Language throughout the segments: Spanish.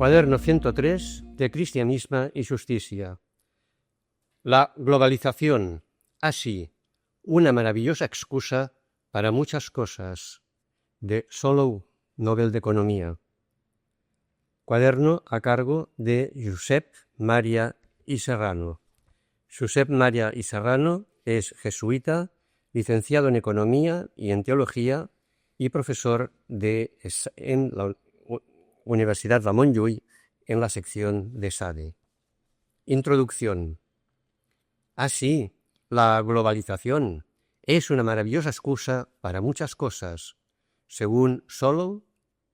Quaderno 103 de Cristianisme y Justicia. La globalización, así, una maravillosa excusa para muchas cosas, de Solou, Nobel de Economía. Cuaderno a cargo de Josep Maria i Serrano. Josep Maria i Serrano es jesuita, licenciado en Economía y en Teología y profesor en la Universidad Ramon Llull en la sección de SADE. Introducción. Así, la globalización es una maravillosa excusa para muchas cosas, según Solou,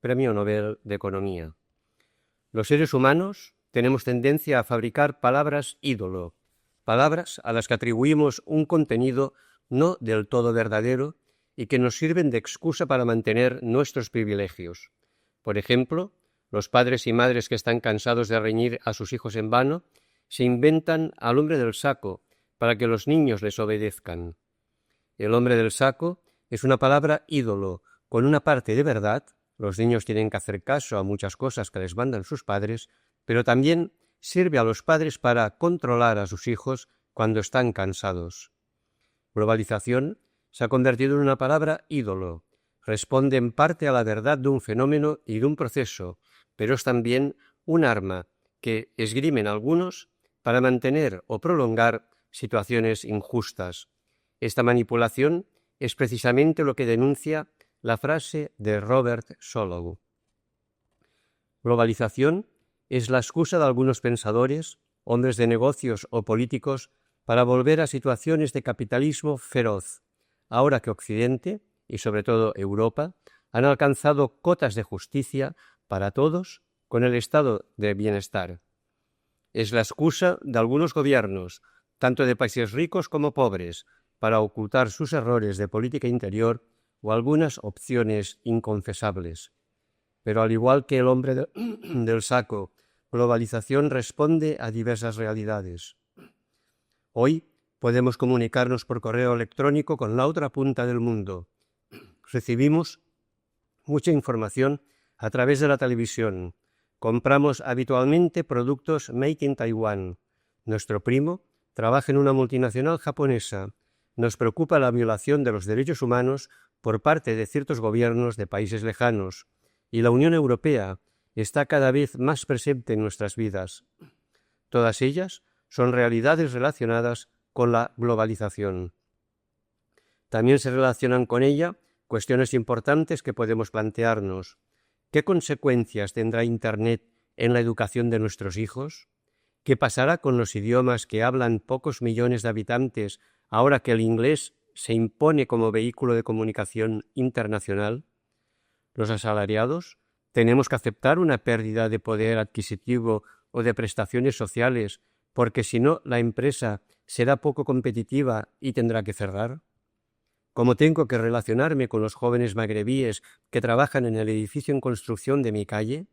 Premio Nobel de Economía. Los seres humanos tenemos tendencia a fabricar palabras ídolo, palabras a las que atribuimos un contenido no del todo verdadero y que nos sirven de excusa para mantener nuestros privilegios. Por ejemplo, los padres y madres que están cansados de reñir a sus hijos en vano se inventan al hombre del saco para que los niños les obedezcan. El hombre del saco es una palabra ídolo con una parte de verdad. Los niños tienen que hacer caso a muchas cosas que les mandan sus padres, pero también sirve a los padres para controlar a sus hijos cuando están cansados. Globalización se ha convertido en una palabra ídolo. Responde en parte a la verdad de un fenómeno y de un proceso, pero es también un arma que esgrimen algunos para mantener o prolongar situaciones injustas. Esta manipulación es precisamente lo que denuncia la frase de Robert Solou. Globalización es la excusa de algunos pensadores, hombres de negocios o políticos para volver a situaciones de capitalismo feroz, ahora que Occidente, y sobre todo Europa, han alcanzado cotas de justicia para todos con el estado de bienestar. Es la excusa de algunos gobiernos, tanto de países ricos como pobres, para ocultar sus errores de política interior o algunas opciones inconfesables. Pero al igual que el hombre del saco, globalización responde a diversas realidades. Hoy podemos comunicarnos por correo electrónico con la otra punta del mundo. Recibimos mucha información a través de la televisión. Compramos habitualmente productos made in Taiwán. Nuestro primo trabaja en una multinacional japonesa. Nos preocupa la violación de los derechos humanos por parte de ciertos gobiernos de países lejanos. Y la Unión Europea está cada vez más presente en nuestras vidas. Todas ellas son realidades relacionadas con la globalización. También se relacionan con ella cuestiones importantes que podemos plantearnos. ¿Qué consecuencias tendrá Internet en la educación de nuestros hijos? ¿Qué pasará con los idiomas que hablan pocos millones de habitantes ahora que el inglés se impone como vehículo de comunicación internacional? Los asalariados tenemos que aceptar una pérdida de poder adquisitivo o de prestaciones sociales porque si no la empresa será poco competitiva y tendrá que cerrar. ¿Cómo tengo que relacionarme con los jóvenes magrebíes que trabajan en el edificio en construcción de mi calle?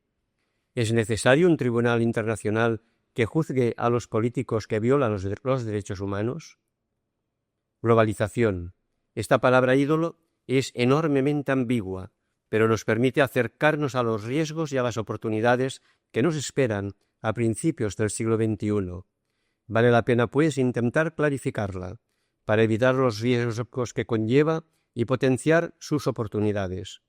¿Es necesario un tribunal internacional que juzgue a los políticos que violan los derechos humanos? Globalización. Esta palabra ídolo es enormemente ambigua, pero nos permite acercarnos a los riesgos y a las oportunidades que nos esperan a principios del siglo XXI. Vale la pena, pues, intentar clarificarla, para evitar los riesgos que conlleva y potenciar sus oportunidades.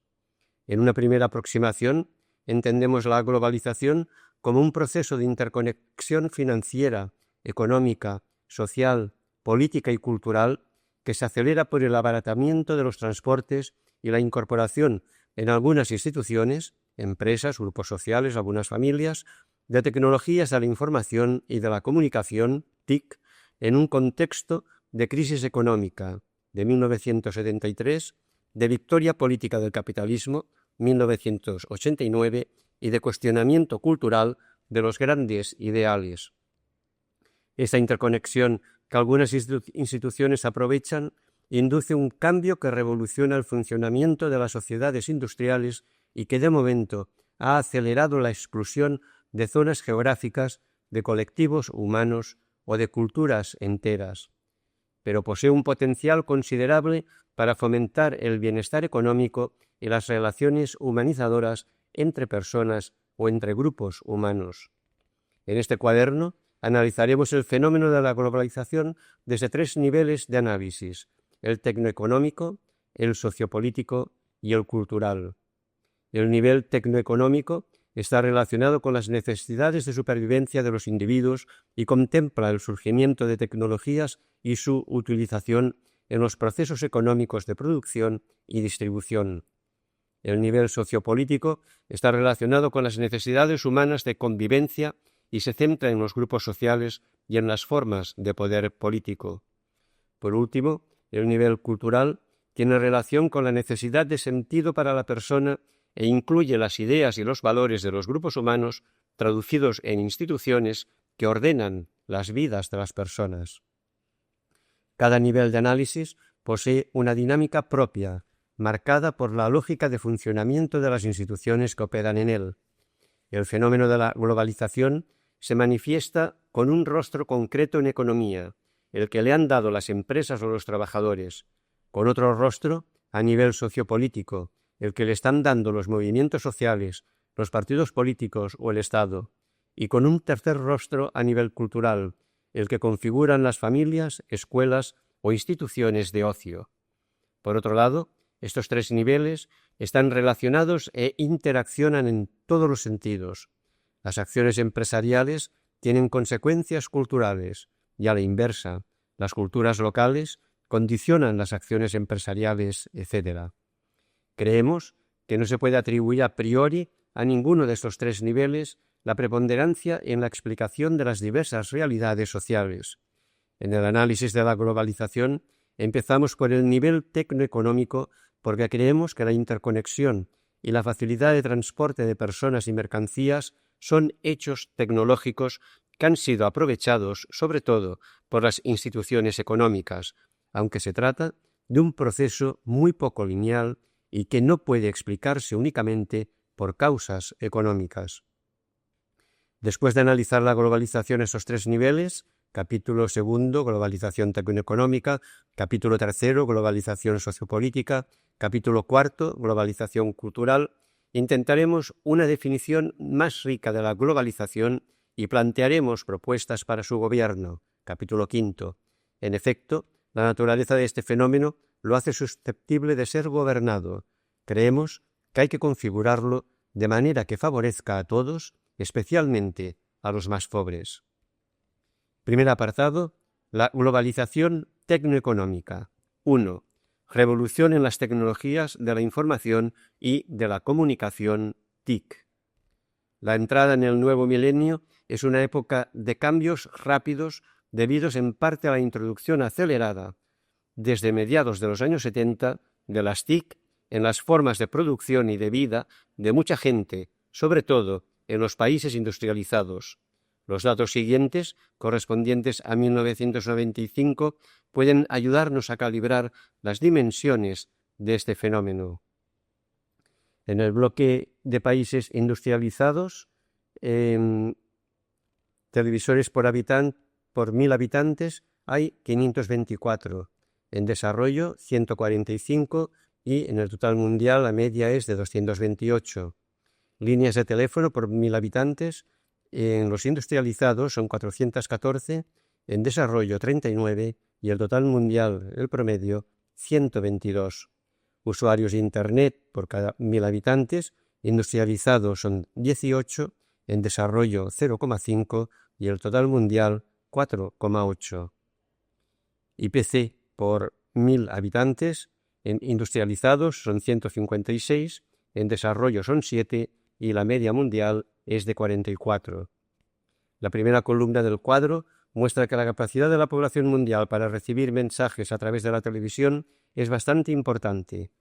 En una primera aproximación, entendemos la globalización como un proceso de interconexión financiera, económica, social, política y cultural que se acelera por el abaratamiento de los transportes y la incorporación en algunas instituciones, empresas, grupos sociales, algunas familias, de tecnologías de la información y de la comunicación, TIC, en un contexto de crisis económica de 1973, de victoria política del capitalismo, 1989, y de cuestionamiento cultural de los grandes ideales. Esta interconexión que algunas instituciones aprovechan induce un cambio que revoluciona el funcionamiento de las sociedades industriales y que de momento ha acelerado la exclusión de zonas geográficas, de colectivos humanos o de culturas enteras, pero posee un potencial considerable para fomentar el bienestar económico y las relaciones humanizadoras entre personas o entre grupos humanos. En este cuaderno analizaremos el fenómeno de la globalización desde 3 niveles de análisis: el tecnoeconómico, el sociopolítico y el cultural. El nivel tecnoeconómico está relacionado con las necesidades de supervivencia de los individuos y contempla el surgimiento de tecnologías y su utilización en los procesos económicos de producción y distribución. El nivel sociopolítico está relacionado con las necesidades humanas de convivencia y se centra en los grupos sociales y en las formas de poder político. Por último, el nivel cultural tiene relación con la necesidad de sentido para la persona e incluye las ideas y los valores de los grupos humanos traducidos en instituciones que ordenan las vidas de las personas. Cada nivel de análisis posee una dinámica propia, marcada por la lógica de funcionamiento de las instituciones que operan en él. El fenómeno de la globalización se manifiesta con un rostro concreto en economía, el que le han dado las empresas o los trabajadores, con otro rostro a nivel sociopolítico, el que le están dando los movimientos sociales, los partidos políticos o el Estado, y con un tercer rostro a nivel cultural, el que configuran las familias, escuelas o instituciones de ocio. Por otro lado, estos 3 niveles están relacionados e interaccionan en todos los sentidos. Las acciones empresariales tienen consecuencias culturales y a la inversa, las culturas locales condicionan las acciones empresariales, etc. Creemos que no se puede atribuir a priori a ninguno de estos 3 niveles la preponderancia en la explicación de las diversas realidades sociales. En el análisis de la globalización empezamos por el nivel tecnoeconómico porque creemos que la interconexión y la facilidad de transporte de personas y mercancías son hechos tecnológicos que han sido aprovechados sobre todo por las instituciones económicas, aunque se trata de un proceso muy poco lineal y que no puede explicarse únicamente por causas económicas. Después de analizar la globalización en esos 3 niveles, capítulo 2, globalización tecnoeconómica, capítulo 3, globalización sociopolítica, capítulo 4, globalización cultural, intentaremos una definición más rica de la globalización y plantearemos propuestas para su gobierno, capítulo 5. En efecto, la naturaleza de este fenómeno lo hace susceptible de ser gobernado. Creemos que hay que configurarlo de manera que favorezca a todos, especialmente a los más pobres. Primer apartado, la globalización tecnoeconómica. 1. Revolución en las tecnologías de la información y de la comunicación TIC. La entrada en el nuevo milenio es una época de cambios rápidos debidos en parte a la introducción acelerada, desde mediados de los años 70, de las TIC en las formas de producción y de vida de mucha gente, sobre todo en los países industrializados. Los datos siguientes, correspondientes a 1995, pueden ayudarnos a calibrar las dimensiones de este fenómeno. En el bloque de países industrializados, televisores por 1.000 habitantes hay 524, en desarrollo 145 y en el total mundial la media es de 228. Líneas de teléfono por 1.000 habitantes, en los industrializados son 414, en desarrollo 39 y el total mundial, el promedio, 122. Usuarios de Internet por cada 1.000 habitantes, industrializados son 18, en desarrollo 0,5 y el total mundial 4,8. IPC por 1.000 habitantes, en industrializados son 156, en desarrollo son 7 y la media mundial es de 44. La primera columna del cuadro muestra que la capacidad de la población mundial para recibir mensajes a través de la televisión es bastante importante.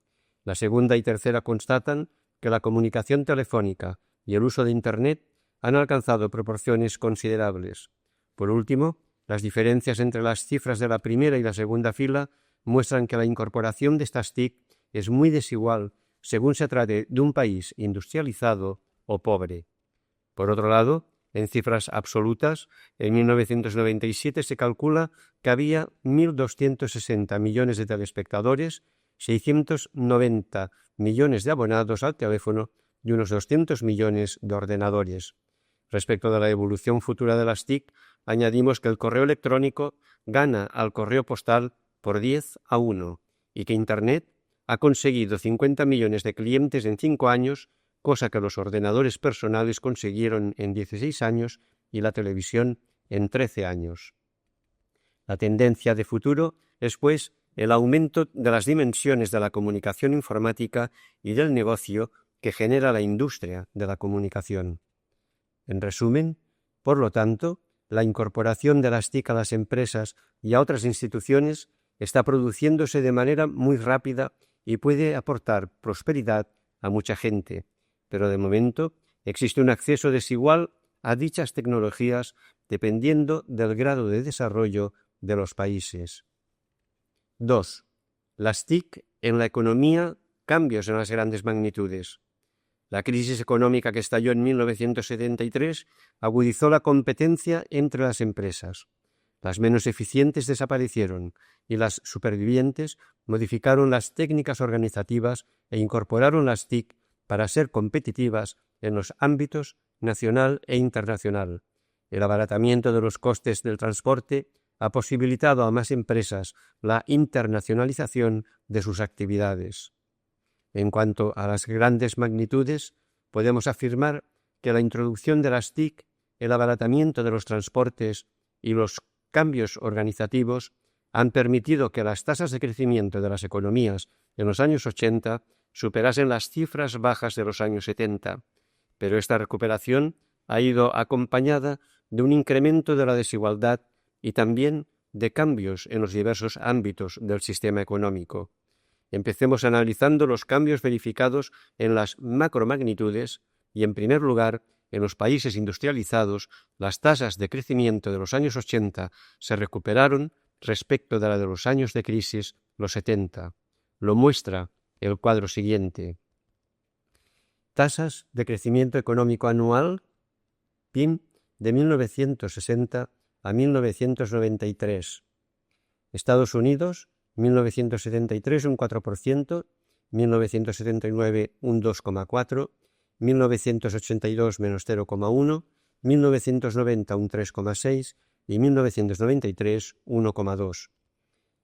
La segunda y tercera constatan que la comunicación telefónica y el uso de Internet han alcanzado proporciones considerables. Por último, las diferencias entre las cifras de la primera y la segunda fila muestran que la incorporación de estas TIC es muy desigual según se trate de un país industrializado o pobre. Por otro lado, en cifras absolutas, en 1997 se calcula que había 1.260 millones de telespectadores, 690 millones de abonados al teléfono y unos 200 millones de ordenadores. Respecto de la evolución futura de las TIC, añadimos que el correo electrónico gana al correo postal por 10-1 y que Internet ha conseguido 50 millones de clientes en 5 años, cosa que los ordenadores personales consiguieron en 16 años y la televisión en 13 años. La tendencia de futuro es, pues, el aumento de las dimensiones de la comunicación informática y del negocio que genera la industria de la comunicación. En resumen, por lo tanto, la incorporación de las TIC a las empresas y a otras instituciones está produciéndose de manera muy rápida y puede aportar prosperidad a mucha gente, pero de momento existe un acceso desigual a dichas tecnologías dependiendo del grado de desarrollo de los países. 2. Las TIC en la economía, cambios en las grandes magnitudes. La crisis económica que estalló en 1973 agudizó la competencia entre las empresas. Las menos eficientes desaparecieron y las supervivientes modificaron las técnicas organizativas e incorporaron las TIC para ser competitivas en los ámbitos nacional e internacional. El abaratamiento de los costes del transporte ha posibilitado a más empresas la internacionalización de sus actividades. En cuanto a las grandes magnitudes, podemos afirmar que la introducción de las TIC, el abaratamiento de los transportes y los cambios organizativos han permitido que las tasas de crecimiento de las economías en los años 80 superasen las cifras bajas de los años 70, pero esta recuperación ha ido acompañada de un incremento de la desigualdad y también de cambios en los diversos ámbitos del sistema económico. Empecemos analizando los cambios verificados en las macromagnitudes y, en primer lugar, en los países industrializados, las tasas de crecimiento de los años 80 se recuperaron respecto de la de los años de crisis, los 70. Lo muestra el cuadro siguiente. Tasas de crecimiento económico anual, PIB, de 1960 a 1993. Estados Unidos, 1973 un 4%, 1979 un 2,4%, 1982 menos 0,1%, 1990 un 3,6% y 1993 1,2%.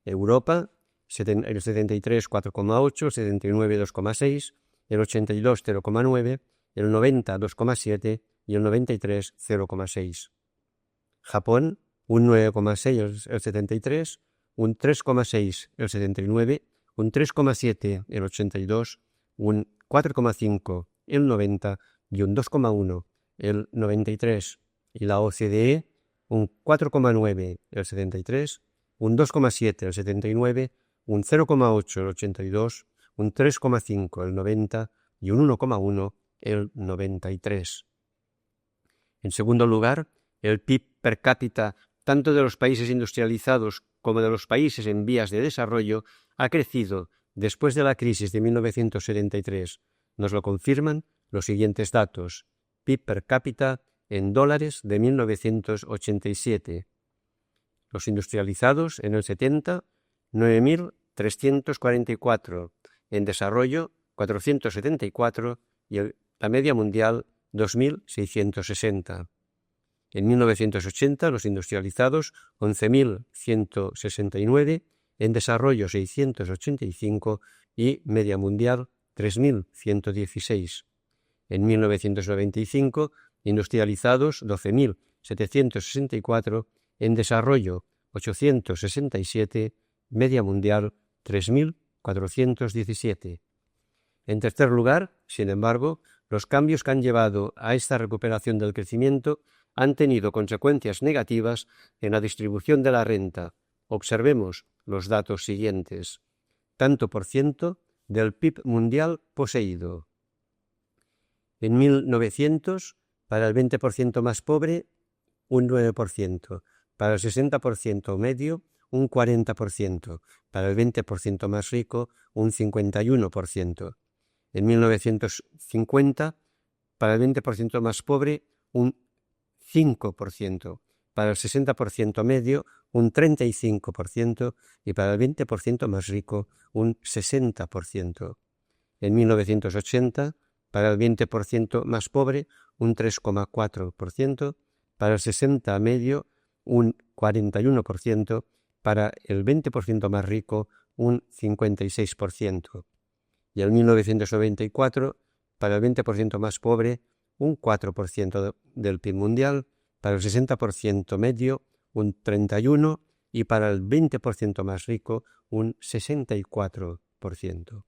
Europa, el 73 4,8%, el 79 2,6%, el 82 0,9%, el 90 2,7% y el 93 0,6%. Japón, un 9,6% el 73%, un 3,6% el 79%, un 3,7% el 82%, un 4,5% el 90% y un 2,1% el 93%. Y la OCDE, un 4,9% el 73%, un 2,7% el 79%, un 0,8% el 82%, un 3,5% el 90% y un 1,1% el 93%. En segundo lugar, el PIB per cápita, tanto de los países industrializados como de los países en vías de desarrollo, ha crecido después de la crisis de 1973. Nos lo confirman los siguientes datos. PIB per cápita en dólares de 1987. Los industrializados en el 70, 9.344. En desarrollo, 474 y la media mundial, 2.660. En 1980, los industrializados, 11.169, en desarrollo 685 y media mundial 3.116. En 1995, industrializados 12.764, en desarrollo 867, media mundial 3.417. En tercer lugar, sin embargo, los cambios que han llevado a esta recuperación del crecimiento han tenido consecuencias negativas en la distribución de la renta. Observemos los datos siguientes. Tanto por ciento del PIB mundial poseído. En 1900, para el 20% más pobre, un 9%. Para el 60% medio, un 40%. Para el 20% más rico, un 51%. En 1950, para el 20% más pobre, un 5%, para el 60% medio un 35% y para el 20% más rico un 60%. En 1980, para el 20% más pobre un 3,4%, para el 60 medio un 41%, para el 20% más rico un 56%. Y en 1994, para el 20% más pobre, un 4% del PIB mundial, para el 60% medio, un 31%, y para el 20% más rico, un 64%.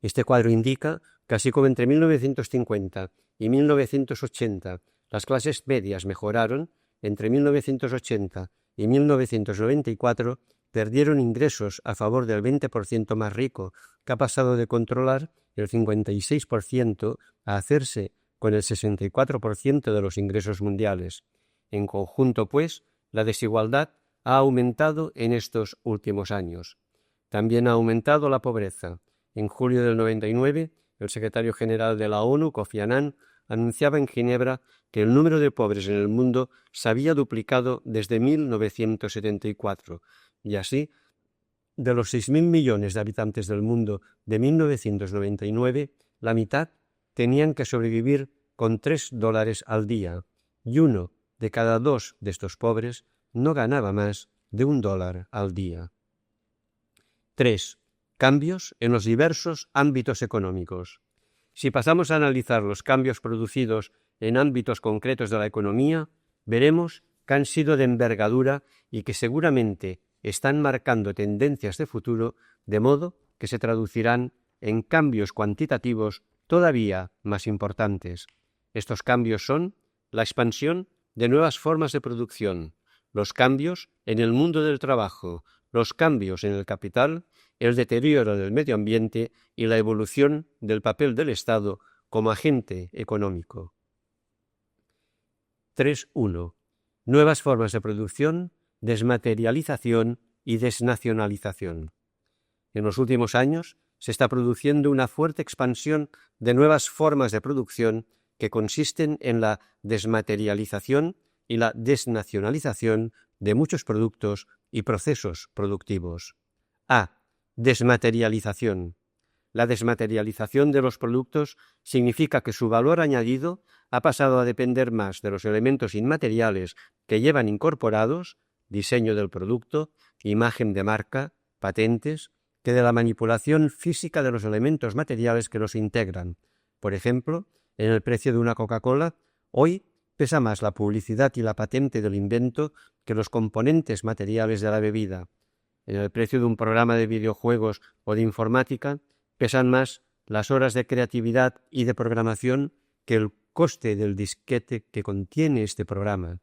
Este cuadro indica que así como entre 1950 y 1980 las clases medias mejoraron, entre 1980 y 1994 perdieron ingresos a favor del 20% más rico, que ha pasado de controlar el 56% a hacerse con el 64% de los ingresos mundiales. En conjunto, pues, la desigualdad ha aumentado en estos últimos años. También ha aumentado la pobreza. En julio del 99, el secretario general de la ONU, Kofi Annan, anunciaba en Ginebra que el número de pobres en el mundo se había duplicado desde 1974, y así, de los 6.000 millones de habitantes del mundo de 1999, la mitad tenían que sobrevivir con $3 al día, y 1 de cada 2 de estos pobres no ganaba más de $1 al día. 3. Cambios en los diversos ámbitos económicos. Si pasamos a analizar los cambios producidos en ámbitos concretos de la economía, veremos que han sido de envergadura y que seguramente están marcando tendencias de futuro, de modo que se traducirán en cambios cuantitativos todavía más importantes. Estos cambios son la expansión de nuevas formas de producción, los cambios en el mundo del trabajo, los cambios en el capital, el deterioro del medio ambiente y la evolución del papel del Estado como agente económico. 3.1. Nuevas formas de producción, desmaterialización y desnacionalización. En los últimos años se está produciendo una fuerte expansión de nuevas formas de producción que consisten en la desmaterialización y la desnacionalización de muchos productos y procesos productivos. A. Desmaterialización. La desmaterialización de los productos significa que su valor añadido ha pasado a depender más de los elementos inmateriales que llevan incorporados, diseño del producto, imagen de marca, patentes, que de la manipulación física de los elementos materiales que los integran. Por ejemplo, en el precio de una Coca-Cola, hoy pesa más la publicidad y la patente del invento que los componentes materiales de la bebida. En el precio de un programa de videojuegos o de informática, pesan más las horas de creatividad y de programación que el coste del disquete que contiene este programa.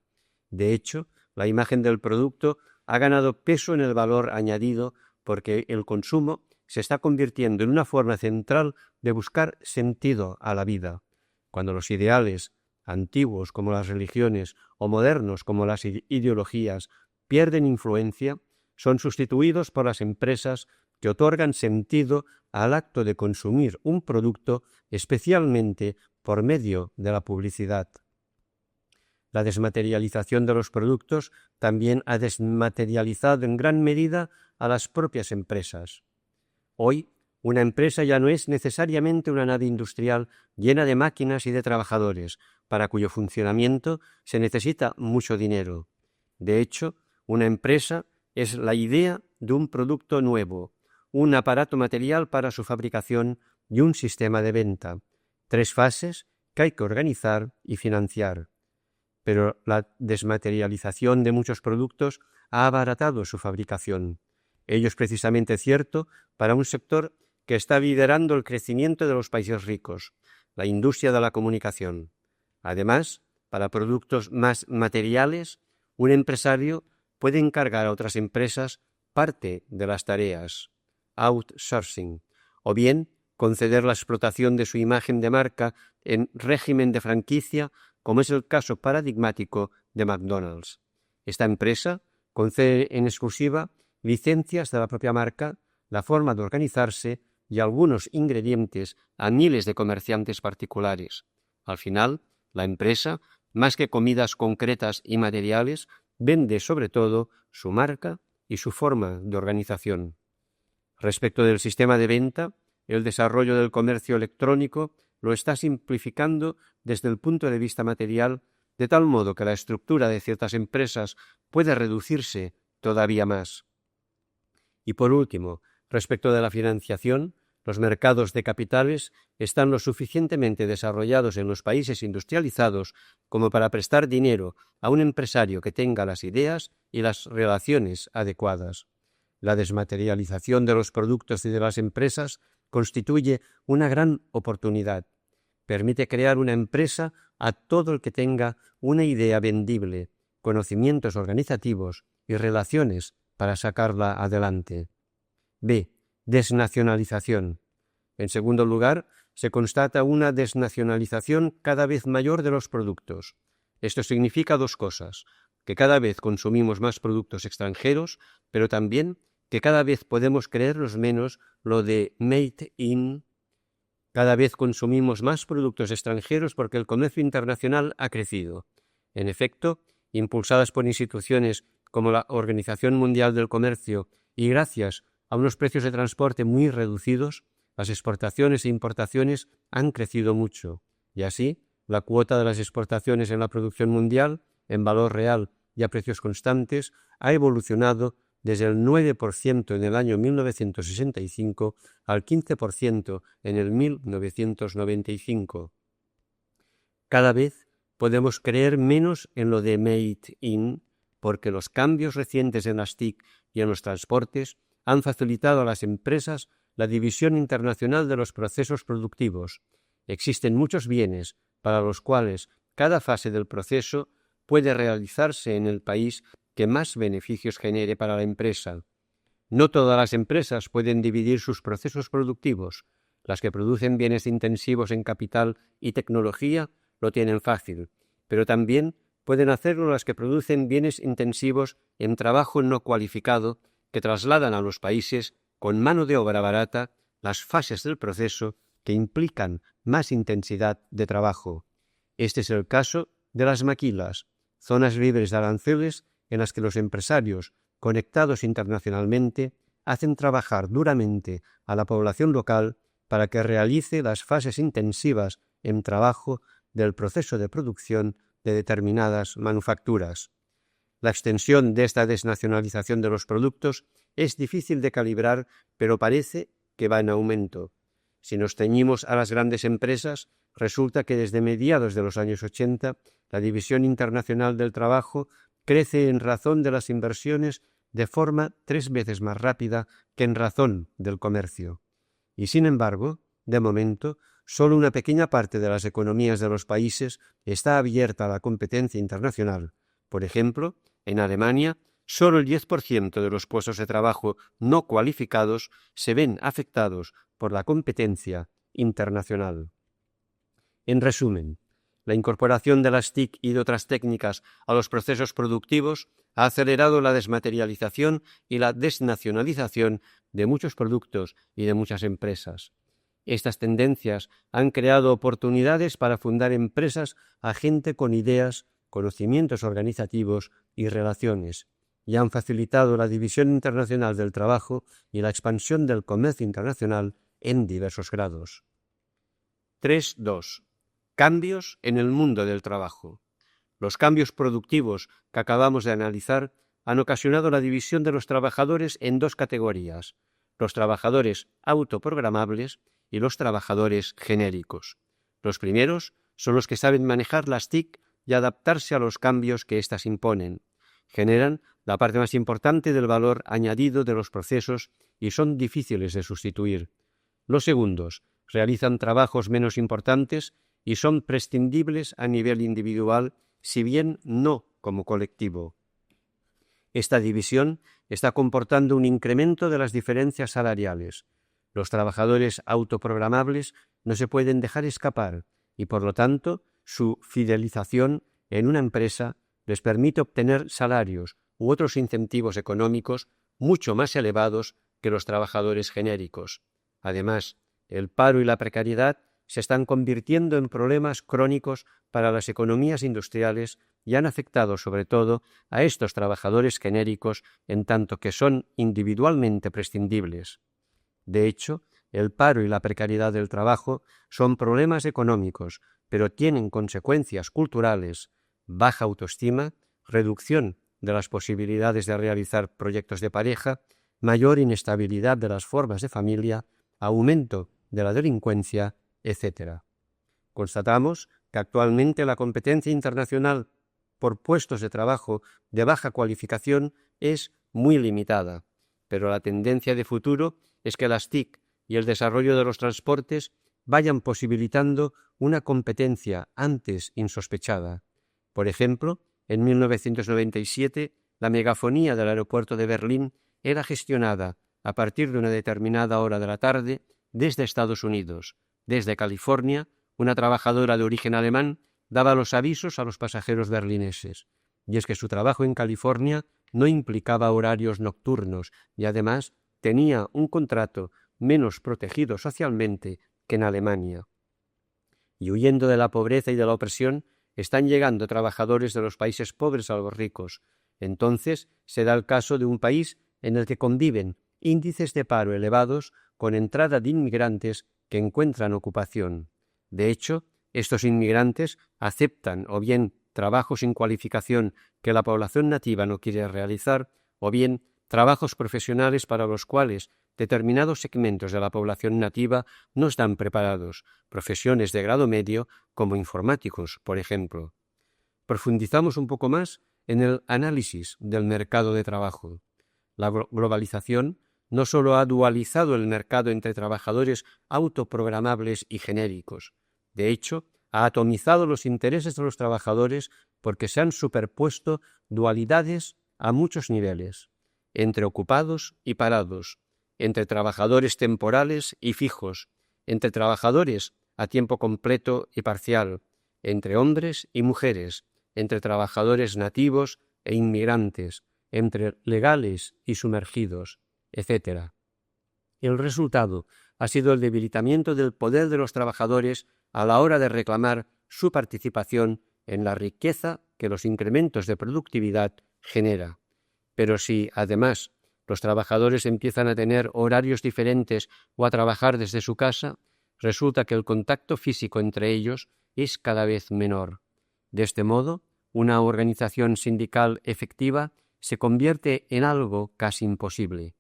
De hecho, la imagen del producto ha ganado peso en el valor añadido porque el consumo se está convirtiendo en una forma central de buscar sentido a la vida. Cuando los ideales, antiguos como las religiones o modernos como las ideologías, pierden influencia, son sustituidos por las empresas que otorgan sentido al acto de consumir un producto, especialmente por medio de la publicidad. La desmaterialización de los productos también ha desmaterializado en gran medida a las propias empresas. Hoy, una empresa ya no es necesariamente una nave industrial llena de máquinas y de trabajadores, para cuyo funcionamiento se necesita mucho dinero. De hecho, una empresa es la idea de un producto nuevo, un aparato material para su fabricación y un sistema de venta. 3 fases que hay que organizar y financiar. Pero la desmaterialización de muchos productos ha abaratado su fabricación. Ello es precisamente cierto para un sector que está liderando el crecimiento de los países ricos, la industria de la comunicación. Además, para productos más materiales, un empresario puede encargar a otras empresas parte de las tareas, outsourcing, o bien conceder la explotación de su imagen de marca en régimen de franquicia, como es el caso paradigmático de McDonald's. Esta empresa concede en exclusiva licencias de la propia marca, la forma de organizarse y algunos ingredientes a miles de comerciantes particulares. Al final, la empresa, más que comidas concretas y materiales, vende sobre todo su marca y su forma de organización. Respecto del sistema de venta, el desarrollo del comercio electrónico lo está simplificando desde el punto de vista material, de tal modo que la estructura de ciertas empresas puede reducirse todavía más. Y por último, respecto de la financiación, los mercados de capitales están lo suficientemente desarrollados en los países industrializados como para prestar dinero a un empresario que tenga las ideas y las relaciones adecuadas. La desmaterialización de los productos y de las empresas constituye una gran oportunidad. Permite crear una empresa a todo el que tenga una idea vendible, conocimientos organizativos y relaciones para sacarla adelante. B. Desnacionalización. En segundo lugar, se constata una desnacionalización cada vez mayor de los productos. Esto significa dos cosas: que cada vez consumimos más productos extranjeros, pero también que cada vez podemos creernos menos lo de made in. Cada vez consumimos más productos extranjeros porque el comercio internacional ha crecido. En efecto, impulsadas por instituciones como la Organización Mundial del Comercio y gracias a unos precios de transporte muy reducidos, las exportaciones e importaciones han crecido mucho, y así la cuota de las exportaciones en la producción mundial, en valor real y a precios constantes, ha evolucionado desde el 9% en el año 1965 al 15% en el 1995. Cada vez podemos creer menos en lo de made in, porque los cambios recientes en las TIC y en los transportes han facilitado a las empresas la división internacional de los procesos productivos. Existen muchos bienes para los cuales cada fase del proceso puede realizarse en el país que más beneficios genere para la empresa. No todas las empresas pueden dividir sus procesos productivos. Las que producen bienes intensivos en capital y tecnología lo tienen fácil, pero también pueden hacerlo las que producen bienes intensivos en trabajo no cualificado, que trasladan a los países con mano de obra barata las fases del proceso que implican más intensidad de trabajo. Este es el caso de las maquilas, zonas libres de aranceles en las que los empresarios, conectados internacionalmente, hacen trabajar duramente a la población local para que realice las fases intensivas en trabajo del proceso de producción de determinadas manufacturas. La extensión de esta desnacionalización de los productos es difícil de calibrar, pero parece que va en aumento. Si nos ceñimos a las grandes empresas, resulta que desde mediados de los años 80 la división internacional del trabajo crece en razón de las inversiones de forma 3 veces más rápida que en razón del comercio. Y sin embargo, de momento, solo una pequeña parte de las economías de los países está abierta a la competencia internacional. Por ejemplo, en Alemania, solo el 10% de los puestos de trabajo no cualificados se ven afectados por la competencia internacional. En resumen, la incorporación de las TIC y de otras técnicas a los procesos productivos ha acelerado la desmaterialización y la desnacionalización de muchos productos y de muchas empresas. Estas tendencias han creado oportunidades para fundar empresas a gente con ideas, conocimientos organizativos y relaciones, y han facilitado la división internacional del trabajo y la expansión del comercio internacional en diversos grados. 3.2. Cambios en el mundo del trabajo. Los cambios productivos que acabamos de analizar han ocasionado la división de los trabajadores en dos categorías: los trabajadores autoprogramables y los trabajadores genéricos. Los primeros son los que saben manejar las TIC y adaptarse a los cambios que éstas imponen. Generan la parte más importante del valor añadido de los procesos y son difíciles de sustituir. Los segundos realizan trabajos menos importantes y son prescindibles a nivel individual, si bien no como colectivo. Esta división está comportando un incremento de las diferencias salariales. Los trabajadores autoprogramables no se pueden dejar escapar y, por lo tanto, su fidelización en una empresa les permite obtener salarios u otros incentivos económicos mucho más elevados que los trabajadores genéricos. Además, el paro y la precariedad se están convirtiendo en problemas crónicos para las economías industriales y han afectado sobre todo a estos trabajadores genéricos en tanto que son individualmente prescindibles. De hecho, El paro y la precariedad del trabajo son problemas económicos, pero tienen consecuencias culturales, baja autoestima, reducción de las posibilidades de realizar proyectos de pareja, mayor inestabilidad de las formas de familia, aumento de la delincuencia, etc. Constatamos que actualmente la competencia internacional por puestos de trabajo de baja cualificación es muy limitada, pero la tendencia de futuro es que las TIC y el desarrollo de los transportes vayan posibilitando una competencia antes insospechada. Por ejemplo, en 1997, la megafonía del aeropuerto de Berlín era gestionada a partir de una determinada hora de la tarde desde Estados Unidos. Desde California, una trabajadora de origen alemán daba los avisos a los pasajeros berlineses. Y es que su trabajo en California no implicaba horarios nocturnos y además tenía un contrato menos protegido socialmente que en Alemania. Y huyendo de la pobreza y de la opresión, están llegando trabajadores de los países pobres a los ricos. Entonces se da el caso de un país en el que conviven índices de paro elevados con entrada de inmigrantes que encuentran ocupación. De hecho, estos inmigrantes aceptan o bien trabajos sin cualificación que la población nativa no quiere realizar, o bien trabajos profesionales para los cuales determinados segmentos de la población nativa no están preparados, profesiones de grado medio como informáticos, por ejemplo. Profundizamos un poco más en el análisis del mercado de trabajo. La globalización no solo ha dualizado el mercado entre trabajadores autoprogramables y genéricos. De hecho, ha atomizado los intereses de los trabajadores porque se han superpuesto dualidades a muchos niveles, entre ocupados y parados, entre trabajadores temporales y fijos, entre trabajadores a tiempo completo y parcial, entre hombres y mujeres, entre trabajadores nativos e inmigrantes, entre legales y sumergidos, etc. El resultado ha sido el debilitamiento del poder de los trabajadores a la hora de reclamar su participación en la riqueza que los incrementos de productividad genera. Pero si, además, los trabajadores empiezan a tener horarios diferentes o a trabajar desde su casa, resulta que el contacto físico entre ellos es cada vez menor. De este modo, una organización sindical efectiva se convierte en algo casi imposible.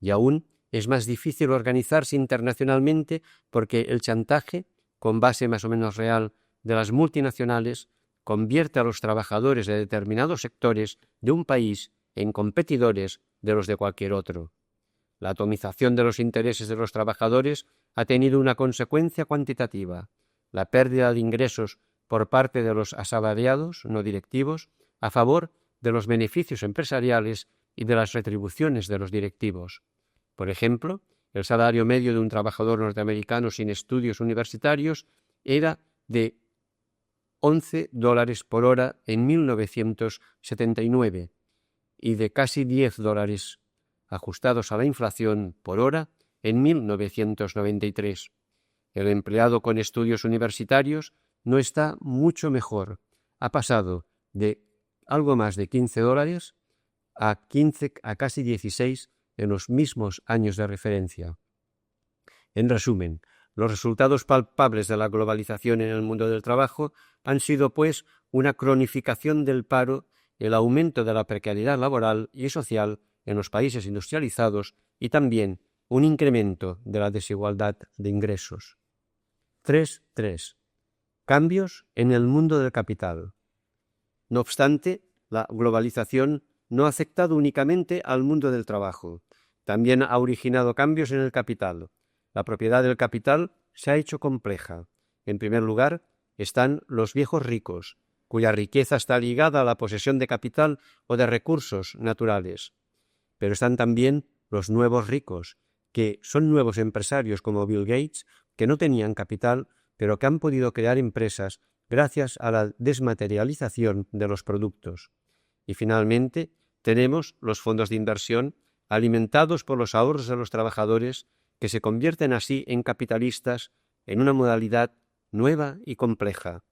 Y aún es más difícil organizarse internacionalmente porque el chantaje, con base más o menos real, de las multinacionales, convierte a los trabajadores de determinados sectores de un país en competidores de los de cualquier otro. La atomización de los intereses de los trabajadores ha tenido una consecuencia cuantitativa, la pérdida de ingresos por parte de los asalariados no directivos a favor de los beneficios empresariales y de las retribuciones de los directivos. Por ejemplo, el salario medio de un trabajador norteamericano sin estudios universitarios era de $11 por hora en 1979 y de casi $10 ajustados a la inflación por hora en 1993. El empleado con estudios universitarios no está mucho mejor. Ha pasado de algo más de $15 a casi 16 en los mismos años de referencia. En resumen, los resultados palpables de la globalización en el mundo del trabajo han sido, pues, una cronificación del paro, el aumento de la precariedad laboral y social en los países industrializados y también un incremento de la desigualdad de ingresos. 3.3. Cambios en el mundo del capital. No obstante, la globalización no ha afectado únicamente al mundo del trabajo. También ha originado cambios en el capital. La propiedad del capital se ha hecho compleja. En primer lugar, están los viejos ricos, cuya riqueza está ligada a la posesión de capital o de recursos naturales. Pero están también los nuevos ricos, que son nuevos empresarios como Bill Gates, que no tenían capital, pero que han podido crear empresas gracias a la desmaterialización de los productos. Y finalmente, tenemos los fondos de inversión alimentados por los ahorros de los trabajadores que se convierten así en capitalistas en una modalidad nueva y compleja.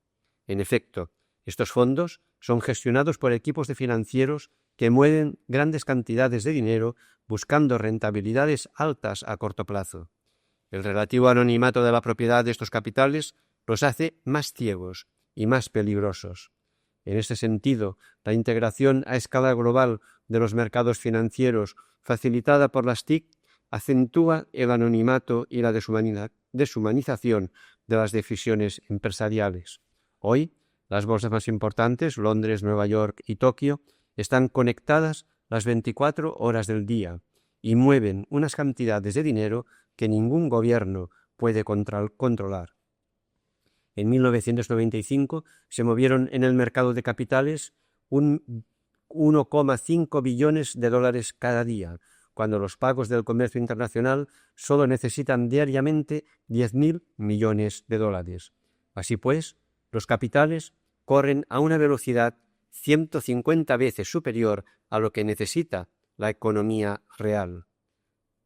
En efecto, estos fondos son gestionados por equipos de financieros que mueven grandes cantidades de dinero buscando rentabilidades altas a corto plazo. El relativo anonimato de la propiedad de estos capitales los hace más ciegos y más peligrosos. En este sentido, la integración a escala global de los mercados financieros facilitada por las TIC acentúa el anonimato y la deshumanización de las decisiones empresariales. Hoy, las bolsas más importantes, Londres, Nueva York y Tokio, están conectadas las 24 horas del día y mueven unas cantidades de dinero que ningún gobierno puede controlar. En 1995 se movieron en el mercado de capitales 1,5 billones de dólares cada día, cuando los pagos del comercio internacional solo necesitan diariamente 10.000 millones de dólares. Así pues, los capitales corren a una velocidad 150 veces superior a lo que necesita la economía real.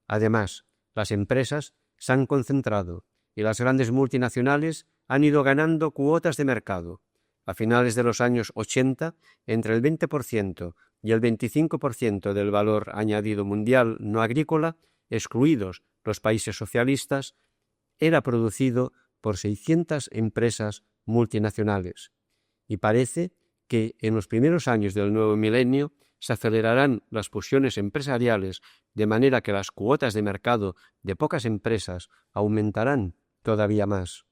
Además, las empresas se han concentrado y las grandes multinacionales han ido ganando cuotas de mercado. A finales de los años 80, entre el 20% y el 25% del valor añadido mundial no agrícola, excluidos los países socialistas, era producido por 600 empresas multinacionales. Y parece que en los primeros años del nuevo milenio se acelerarán las fusiones empresariales de manera que las cuotas de mercado de pocas empresas aumentarán todavía más.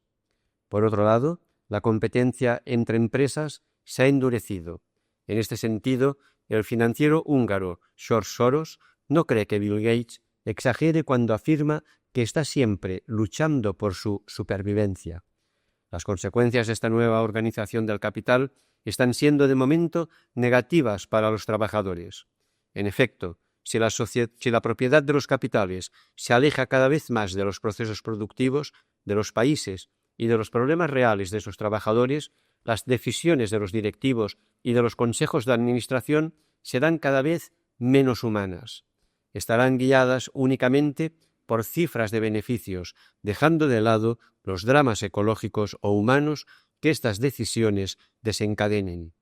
Por otro lado, la competencia entre empresas se ha endurecido. En este sentido, el financiero húngaro George Soros no cree que Bill Gates exagere cuando afirma que está siempre luchando por su supervivencia. Las consecuencias de esta nueva organización del capital están siendo de momento negativas para los trabajadores. En efecto, si la propiedad de los capitales se aleja cada vez más de los procesos productivos, de los países y de los problemas reales de sus trabajadores, las decisiones de los directivos y de los consejos de administración serán cada vez menos humanas. Estarán guiadas únicamente por cifras de beneficios, dejando de lado los dramas ecológicos o humanos que estas decisiones desencadenen.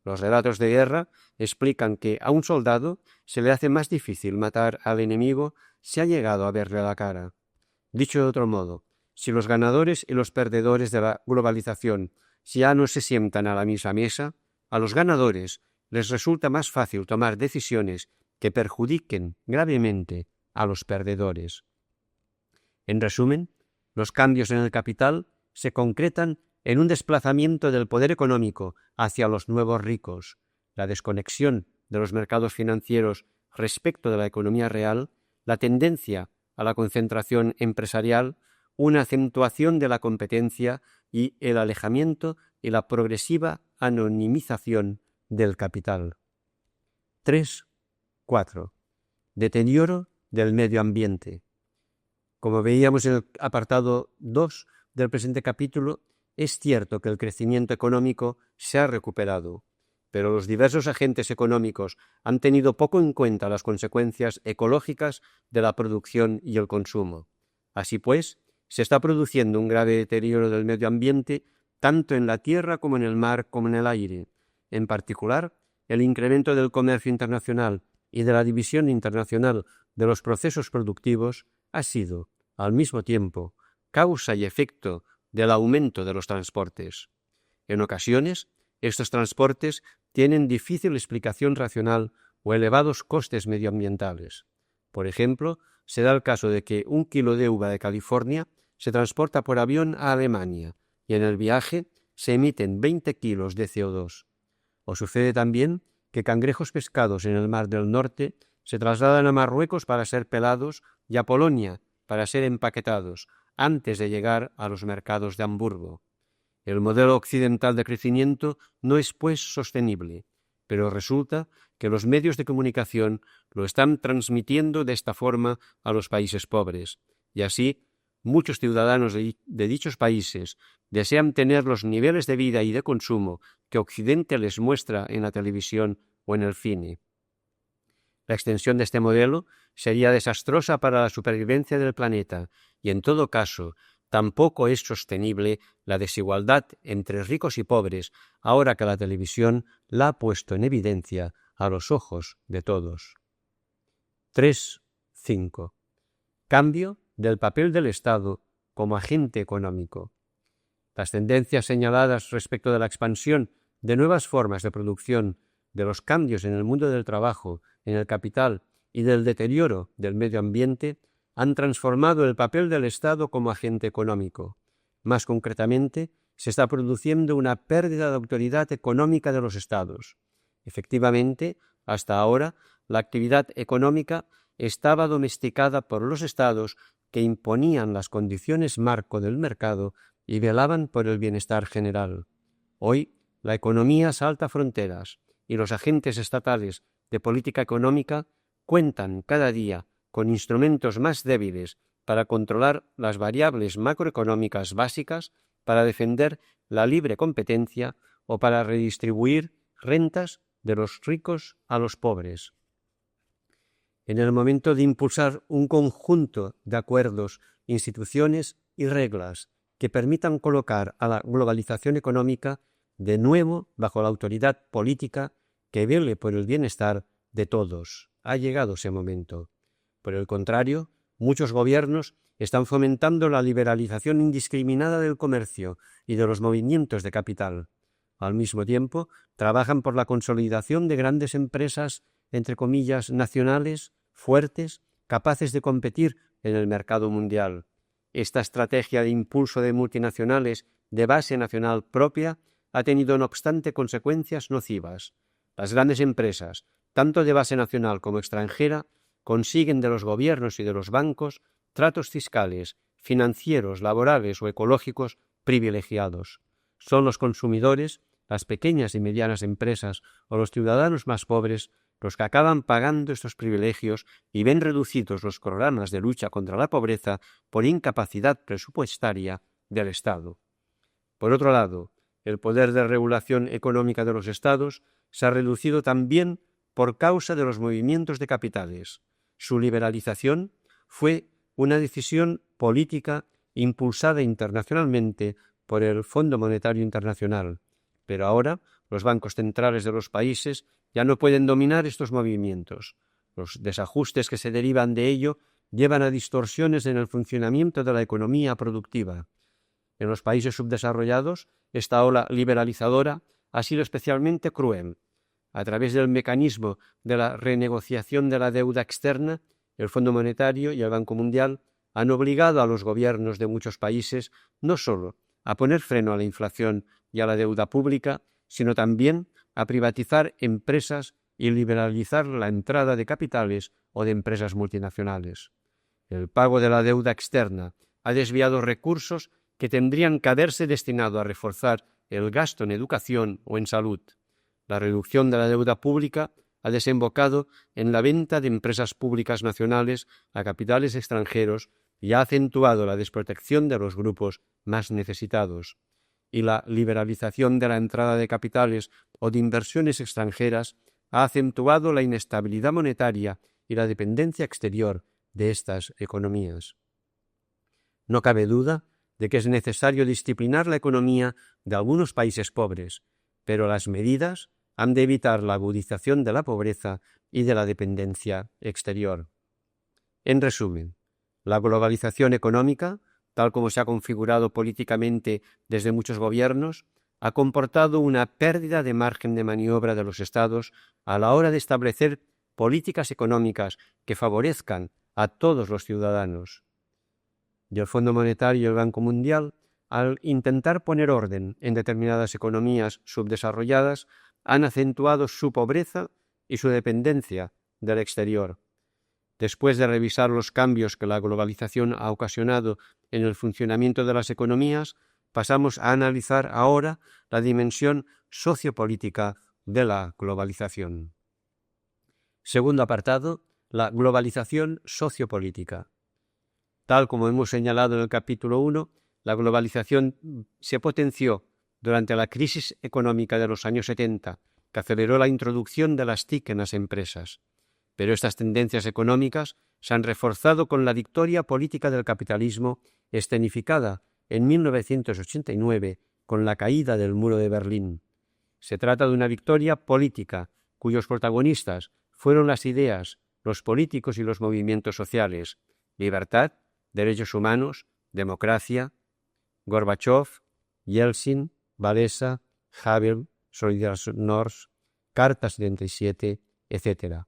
Los relatos de guerra explican que a un soldado se le hace más difícil matar al enemigo si ha llegado a verle la cara. Dicho de otro modo, si los ganadores y los perdedores de la globalización ya no se sientan a la misma mesa, a los ganadores les resulta más fácil tomar decisiones que perjudiquen gravemente a los perdedores. En resumen, los cambios en el capital se concretan en un desplazamiento del poder económico hacia los nuevos ricos, la desconexión de los mercados financieros respecto de la economía real, la tendencia a la concentración empresarial, una acentuación de la competencia y el alejamiento y la progresiva anonimización del capital. 3.4. Deterioro del medio ambiente. Como veíamos en el apartado 2 del presente capítulo, es cierto que el crecimiento económico se ha recuperado, pero los diversos agentes económicos han tenido poco en cuenta las consecuencias ecológicas de la producción y el consumo. Así pues, se está produciendo un grave deterioro del medio ambiente tanto en la tierra como en el mar como en el aire. En particular, el incremento del comercio internacional y de la división internacional de los procesos productivos ha sido, al mismo tiempo, causa y efecto del aumento de los transportes. En ocasiones, estos transportes tienen difícil explicación racional o elevados costes medioambientales. Por ejemplo, se da el caso de que 1 kilo de uva de California se transporta por avión a Alemania y en el viaje se emiten 20 kilos de CO2. O sucede también que cangrejos pescados en el Mar del Norte se trasladan a Marruecos para ser pelados y a Polonia para ser empaquetados antes de llegar a los mercados de Hamburgo. El modelo occidental de crecimiento no es, pues, sostenible, pero resulta que los medios de comunicación lo están transmitiendo de esta forma a los países pobres, y así muchos ciudadanos de dichos países desean tener los niveles de vida y de consumo que Occidente les muestra en la televisión o en el cine. La extensión de este modelo sería desastrosa para la supervivencia del planeta y, en todo caso, tampoco es sostenible la desigualdad entre ricos y pobres, ahora que la televisión la ha puesto en evidencia a los ojos de todos. 3.5. Cambio del papel del Estado como agente económico. Las tendencias señaladas respecto de la expansión de nuevas formas de producción, de los cambios en el mundo del trabajo, en el capital y del deterioro del medio ambiente han transformado el papel del Estado como agente económico. Más concretamente, se está produciendo una pérdida de autoridad económica de los Estados. Efectivamente, hasta ahora, la actividad económica estaba domesticada por los Estados que imponían las condiciones marco del mercado y velaban por el bienestar general. Hoy, la economía salta fronteras y los agentes estatales de política económica cuentan cada día con instrumentos más débiles para controlar las variables macroeconómicas básicas, para defender la libre competencia o para redistribuir rentas de los ricos a los pobres. En el momento de impulsar un conjunto de acuerdos, instituciones y reglas que permitan colocar a la globalización económica de nuevo bajo la autoridad política que vele por el bienestar de todos. Ha llegado ese momento. Por el contrario, muchos gobiernos están fomentando la liberalización indiscriminada del comercio y de los movimientos de capital. Al mismo tiempo, trabajan por la consolidación de grandes empresas, entre comillas, nacionales, fuertes, capaces de competir en el mercado mundial. Esta estrategia de impulso de multinacionales de base nacional propia ha tenido, no obstante, consecuencias nocivas. Las grandes empresas, tanto de base nacional como extranjera, consiguen de los gobiernos y de los bancos tratos fiscales, financieros, laborales o ecológicos privilegiados. Son los consumidores, las pequeñas y medianas empresas o los ciudadanos más pobres los que acaban pagando estos privilegios y ven reducidos los programas de lucha contra la pobreza por incapacidad presupuestaria del Estado. Por otro lado, el poder de regulación económica de los Estados se ha reducido también por causa de los movimientos de capitales. Su liberalización fue una decisión política impulsada internacionalmente por el Fondo Monetario Internacional, pero ahora los bancos centrales de los países ya no pueden dominar estos movimientos. Los desajustes que se derivan de ello llevan a distorsiones en el funcionamiento de la economía productiva. En los países subdesarrollados, esta ola liberalizadora ha sido especialmente cruel. A través del mecanismo de la renegociación de la deuda externa, el Fondo Monetario y el Banco Mundial han obligado a los gobiernos de muchos países no solo a poner freno a la inflación y a la deuda pública, sino también a privatizar empresas y liberalizar la entrada de capitales o de empresas multinacionales. El pago de la deuda externa ha desviado recursos que tendrían que haberse destinado a reforzar el gasto en educación o en salud. La reducción de la deuda pública ha desembocado en la venta de empresas públicas nacionales a capitales extranjeros y ha acentuado la desprotección de los grupos más necesitados. Y la liberalización de la entrada de capitales o de inversiones extranjeras ha acentuado la inestabilidad monetaria y la dependencia exterior de estas economías. No cabe duda de que es necesario disciplinar la economía de algunos países pobres, pero las medidas han de evitar la agudización de la pobreza y de la dependencia exterior. En resumen, la globalización económica, tal como se ha configurado políticamente desde muchos gobiernos, ha comportado una pérdida de margen de maniobra de los Estados a la hora de establecer políticas económicas que favorezcan a todos los ciudadanos. Y el Fondo Monetario y el Banco Mundial, al intentar poner orden en determinadas economías subdesarrolladas, han acentuado su pobreza y su dependencia del exterior. Después de revisar los cambios que la globalización ha ocasionado en el funcionamiento de las economías, pasamos a analizar ahora la dimensión sociopolítica de la globalización. Segundo apartado, la globalización sociopolítica. Tal como hemos señalado en el capítulo 1, la globalización se potenció durante la crisis económica de los años 70, que aceleró la introducción de las TIC en las empresas. Pero estas tendencias económicas se han reforzado con la victoria política del capitalismo escenificada en 1989 con la caída del muro de Berlín. Se trata de una victoria política cuyos protagonistas fueron las ideas, los políticos y los movimientos sociales, libertad, derechos humanos, democracia, Gorbachov, Yeltsin, Walesa, Havel, Solidarność, Carta 77, etc.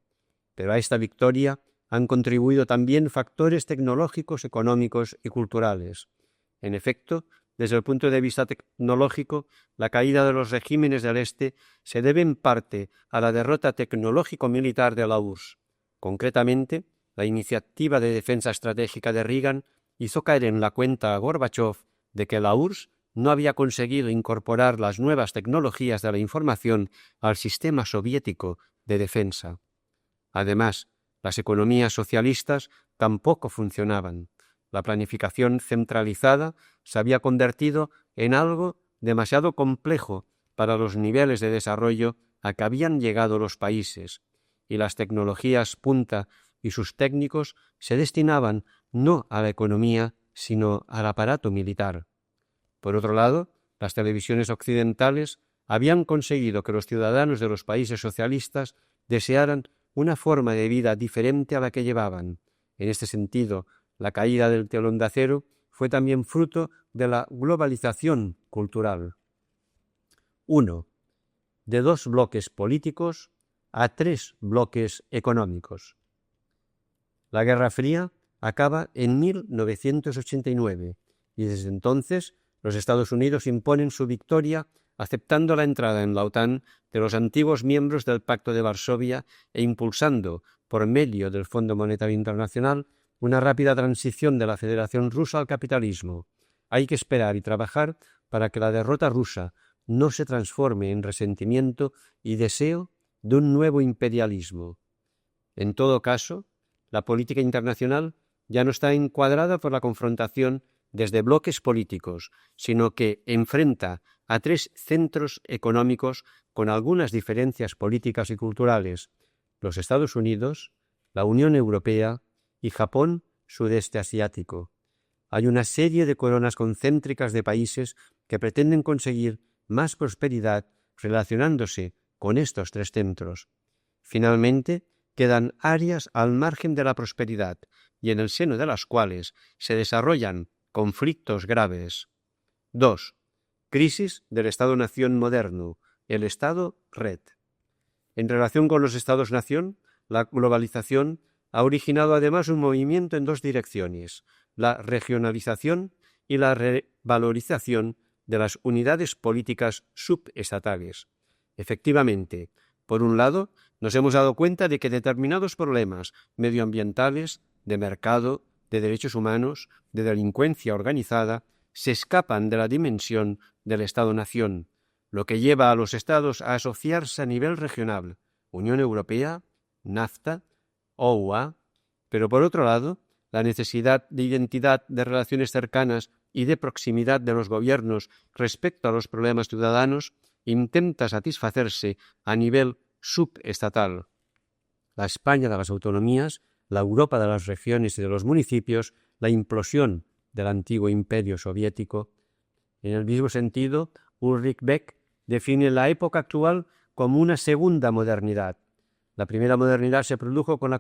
Pero a esta victoria han contribuido también factores tecnológicos, económicos y culturales. En efecto, desde el punto de vista tecnológico, la caída de los regímenes del Este se debe en parte a la derrota tecnológico-militar de la URSS. Concretamente, la iniciativa de defensa estratégica de Reagan hizo caer en la cuenta a Gorbachov de que la URSS no había conseguido incorporar las nuevas tecnologías de la información al sistema soviético de defensa. Además, las economías socialistas tampoco funcionaban. La planificación centralizada se había convertido en algo demasiado complejo para los niveles de desarrollo a que habían llegado los países, y las tecnologías punta y sus técnicos se destinaban no a la economía, sino al aparato militar. Por otro lado, las televisiones occidentales habían conseguido que los ciudadanos de los países socialistas desearan una forma de vida diferente a la que llevaban. En este sentido, la caída del telón de acero fue también fruto de la globalización cultural. 1. De 2 bloques políticos a 3 bloques económicos. La Guerra Fría acaba en 1989 y desde entonces los Estados Unidos imponen su victoria aceptando la entrada en la OTAN de los antiguos miembros del Pacto de Varsovia e impulsando, por medio del Fondo Monetario Internacional, una rápida transición de la Federación Rusa al capitalismo. Hay que esperar y trabajar para que la derrota rusa no se transforme en resentimiento y deseo de un nuevo imperialismo. En todo caso, la política internacional ya no está encuadrada por la confrontación desde bloques políticos, sino que enfrenta a 3 centros económicos con algunas diferencias políticas y culturales: los Estados Unidos, la Unión Europea y Japón sudeste asiático. Hay una serie de coronas concéntricas de países que pretenden conseguir más prosperidad relacionándose con estos 3 centros. Finalmente, quedan áreas al margen de la prosperidad y en el seno de las cuales se desarrollan conflictos graves. 2. Crisis del Estado-Nación moderno, el Estado-Red. En relación con los Estados-Nación, la globalización ha originado además un movimiento en 2 direcciones: la regionalización y la revalorización de las unidades políticas subestatales. Efectivamente, por un lado, nos hemos dado cuenta de que determinados problemas medioambientales, de mercado, de derechos humanos, de delincuencia organizada, se escapan de la dimensión del Estado-Nación, lo que lleva a los Estados a asociarse a nivel regional, Unión Europea, NAFTA, OUA, pero por otro lado, la necesidad de identidad de relaciones cercanas y de proximidad de los gobiernos respecto a los problemas ciudadanos intenta satisfacerse a nivel subestatal. La España de las autonomías, la Europa de las regiones y de los municipios, la implosión del antiguo imperio soviético. En el mismo sentido, Ulrich Beck define la época actual como una segunda modernidad. La primera modernidad se produjo con la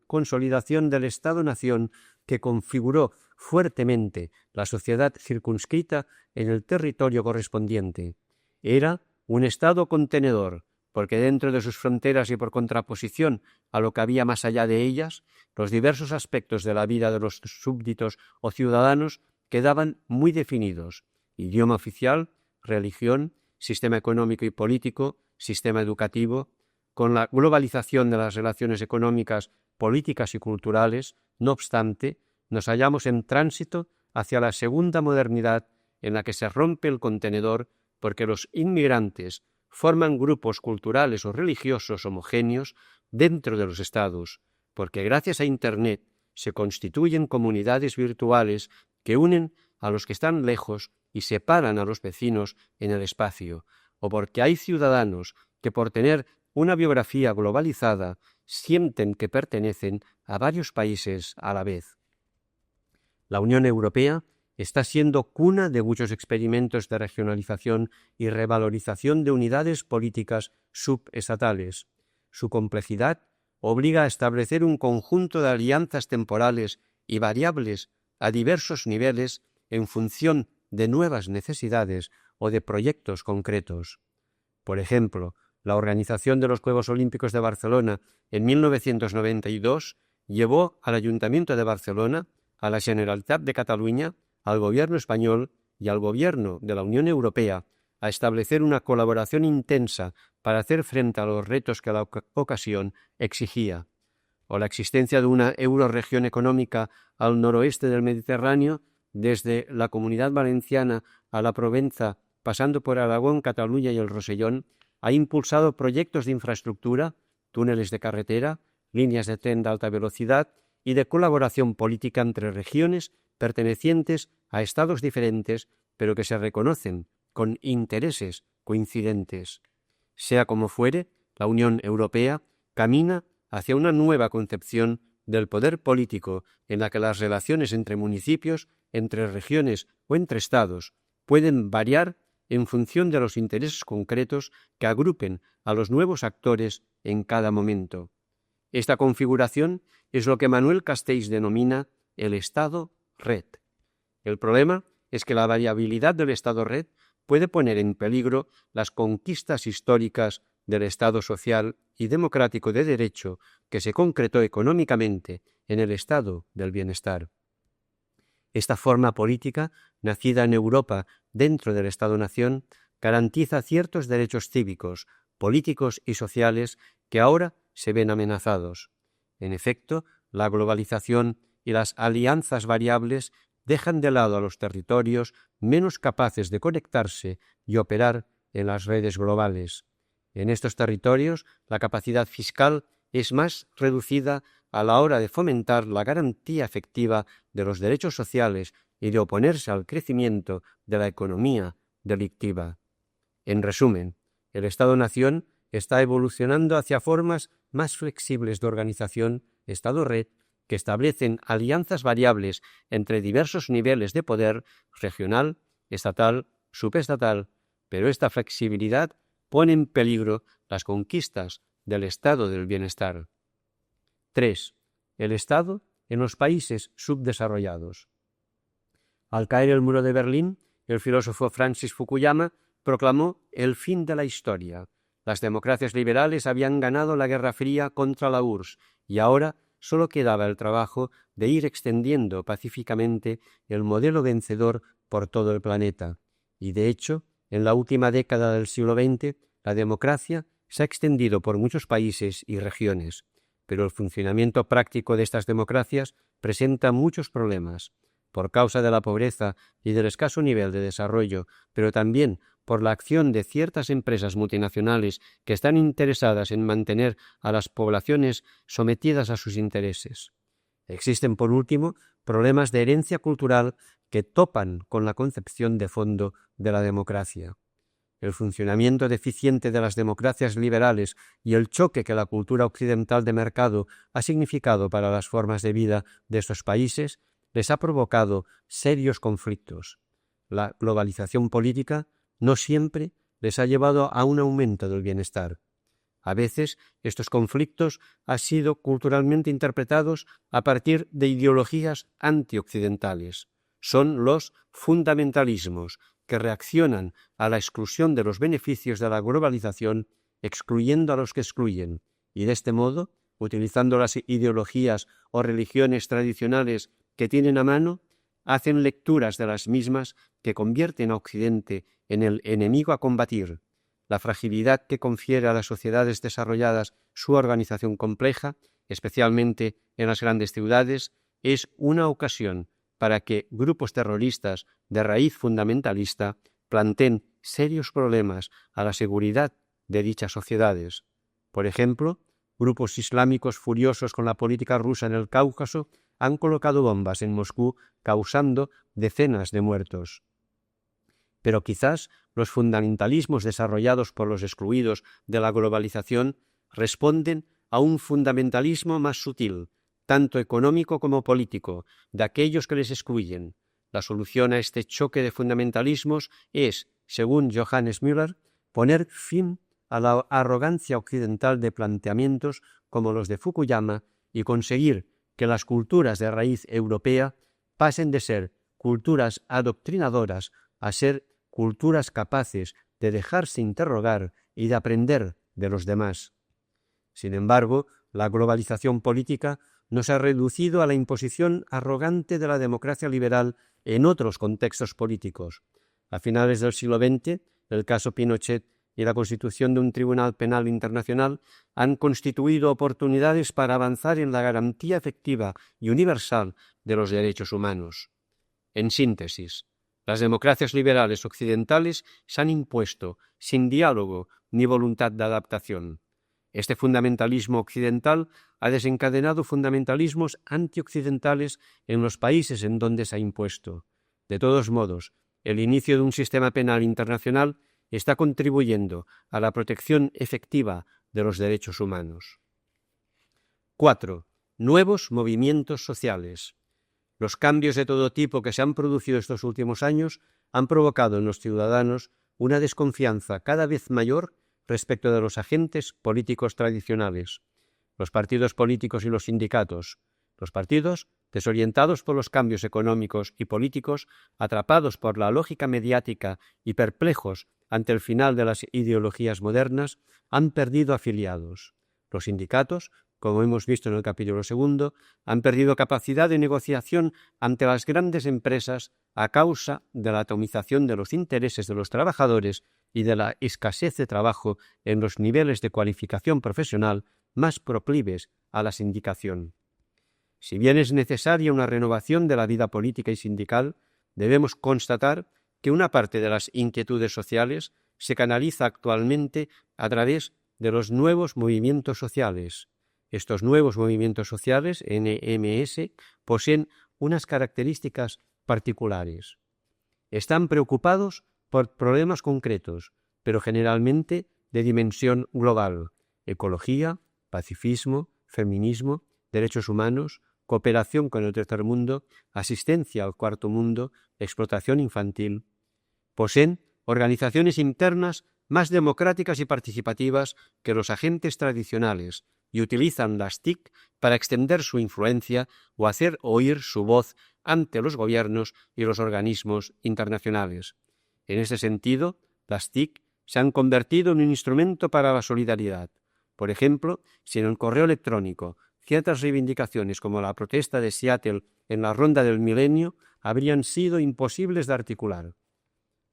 consolidación del Estado-Nación que configuró fuertemente la sociedad circunscrita en el territorio correspondiente. Era un Estado contenedor, porque dentro de sus fronteras y por contraposición a lo que había más allá de ellas, los diversos aspectos de la vida de los súbditos o ciudadanos quedaban muy definidos: idioma oficial, religión, sistema económico y político, sistema educativo. Con la globalización de las relaciones económicas, políticas y culturales, no obstante, nos hallamos en tránsito hacia la segunda modernidad en la que se rompe el contenedor porque los inmigrantes forman grupos culturales o religiosos homogéneos dentro de los estados, porque gracias a Internet se constituyen comunidades virtuales que unen a los que están lejos y separan a los vecinos en el espacio, o porque hay ciudadanos que por tener una biografía globalizada sienten que pertenecen a varios países a la vez. La Unión Europea está siendo cuna de muchos experimentos de regionalización y revalorización de unidades políticas subestatales. Su complejidad obliga a establecer un conjunto de alianzas temporales y variables a diversos niveles en función de nuevas necesidades o de proyectos concretos. Por ejemplo, la organización de los Juegos Olímpicos de Barcelona en 1992 llevó al Ayuntamiento de Barcelona, a la Generalitat de Cataluña, al Gobierno español y al Gobierno de la Unión Europea a establecer una colaboración intensa para hacer frente a los retos que la ocasión exigía, o la existencia de una eurorregión económica al noroeste del Mediterráneo, desde la Comunidad Valenciana a la Provenza, pasando por Aragón, Cataluña y el Rosellón, ha impulsado proyectos de infraestructura, túneles de carretera, líneas de tren de alta velocidad y de colaboración política entre regiones pertenecientes a estados diferentes, pero que se reconocen con intereses coincidentes. Sea como fuere, la Unión Europea camina hacia una nueva concepción del poder político en la que las relaciones entre municipios, entre regiones o entre estados pueden variar en función de los intereses concretos que agrupen a los nuevos actores en cada momento. Esta configuración es lo que Manuel Castells denomina el Estado-Red. El problema es que la variabilidad del Estado-Red puede poner en peligro las conquistas históricas del Estado social y democrático de derecho que se concretó económicamente en el estado del bienestar. Esta forma política, nacida en Europa dentro del Estado-nación, garantiza ciertos derechos cívicos, políticos y sociales que ahora se ven amenazados. En efecto, la globalización y las alianzas variables dejan de lado a los territorios menos capaces de conectarse y operar en las redes globales. En estos territorios, la capacidad fiscal es más reducida a la hora de fomentar la garantía efectiva de los derechos sociales y de oponerse al crecimiento de la economía delictiva. En resumen, el Estado-nación está evolucionando hacia formas más flexibles de organización, Estado-red, que establecen alianzas variables entre diversos niveles de poder regional, estatal, subestatal, pero esta flexibilidad pone en peligro las conquistas del estado del bienestar. 3. El Estado en los países subdesarrollados. Al caer el muro de Berlín, el filósofo Francis Fukuyama proclamó el fin de la historia. Las democracias liberales habían ganado la Guerra Fría contra la URSS y ahora solo quedaba el trabajo de ir extendiendo pacíficamente el modelo vencedor por todo el planeta. Y de hecho, en la última década del siglo XX, la democracia se ha extendido por muchos países y regiones, pero el funcionamiento práctico de estas democracias presenta muchos problemas, por causa de la pobreza y del escaso nivel de desarrollo, pero también por la acción de ciertas empresas multinacionales que están interesadas en mantener a las poblaciones sometidas a sus intereses. Existen, por último, problemas de herencia cultural que topan con la concepción de fondo de la democracia. El funcionamiento deficiente de las democracias liberales y el choque que la cultura occidental de mercado ha significado para las formas de vida de estos países les ha provocado serios conflictos. La globalización política no siempre les ha llevado a un aumento del bienestar. A veces estos conflictos han sido culturalmente interpretados a partir de ideologías antioccidentales. Son los fundamentalismos que reaccionan a la exclusión de los beneficios de la globalización, excluyendo a los que excluyen, y de este modo, utilizando las ideologías o religiones tradicionales que tienen a mano, hacen lecturas de las mismas que convierten a Occidente en el enemigo a combatir. La fragilidad que confiere a las sociedades desarrolladas su organización compleja, especialmente en las grandes ciudades, es una ocasión para que grupos terroristas de raíz fundamentalista planteen serios problemas a la seguridad de dichas sociedades. Por ejemplo, grupos islámicos furiosos con la política rusa en el Cáucaso han colocado bombas en Moscú, causando decenas de muertos. Pero quizás los fundamentalismos desarrollados por los excluidos de la globalización responden a un fundamentalismo más sutil, tanto económico como político, de aquellos que les excluyen. La solución a este choque de fundamentalismos es, según Johannes Müller, poner fin a la arrogancia occidental de planteamientos como los de Fukuyama y conseguir que las culturas de raíz europea pasen de ser culturas adoctrinadoras a ser culturas capaces de dejarse interrogar y de aprender de los demás. Sin embargo, la globalización política nos ha reducido a la imposición arrogante de la democracia liberal en otros contextos políticos. A finales del siglo XX, el caso Pinochet y la constitución de un Tribunal Penal Internacional han constituido oportunidades para avanzar en la garantía efectiva y universal de los derechos humanos. En síntesis, las democracias liberales occidentales se han impuesto sin diálogo ni voluntad de adaptación. Este fundamentalismo occidental ha desencadenado fundamentalismos antioccidentales en los países en donde se ha impuesto. De todos modos, el inicio de un sistema penal internacional está contribuyendo a la protección efectiva de los derechos humanos. 4. Nuevos movimientos sociales. Los cambios de todo tipo que se han producido estos últimos años han provocado en los ciudadanos una desconfianza cada vez mayor respecto de los agentes políticos tradicionales, los partidos políticos y los sindicatos. Los partidos, desorientados por los cambios económicos y políticos, atrapados por la lógica mediática y perplejos ante el final de las ideologías modernas, han perdido afiliados. Los sindicatos, como hemos visto en el capítulo 2, han perdido capacidad de negociación ante las grandes empresas a causa de la atomización de los intereses de los trabajadores y de la escasez de trabajo en los niveles de cualificación profesional más proclives a la sindicación. Si bien es necesaria una renovación de la vida política y sindical, debemos constatar que una parte de las inquietudes sociales se canaliza actualmente a través de los nuevos movimientos sociales. Estos nuevos movimientos sociales, NMS, poseen unas características particulares. Están preocupados por problemas concretos, pero generalmente de dimensión global: ecología, pacifismo, feminismo, derechos humanos, cooperación con el tercer mundo, asistencia al cuarto mundo, explotación infantil. Poseen organizaciones internas más democráticas y participativas que los agentes tradicionales y utilizan las TIC para extender su influencia o hacer oír su voz ante los gobiernos y los organismos internacionales. En ese sentido, las TIC se han convertido en un instrumento para la solidaridad. Por ejemplo, si en el correo electrónico ciertas reivindicaciones como la protesta de Seattle en la Ronda del Milenio habrían sido imposibles de articular.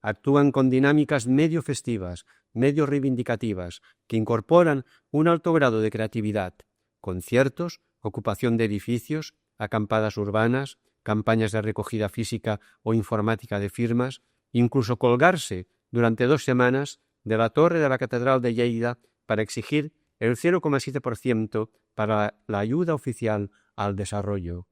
Actúan con dinámicas medio festivas, medio reivindicativas, que incorporan un alto grado de creatividad: conciertos, ocupación de edificios, acampadas urbanas, campañas de recogida física o informática de firmas, incluso colgarse durante 2 semanas de la torre de la Catedral de Lleida para exigir el 0,7% para la ayuda oficial al desarrollo.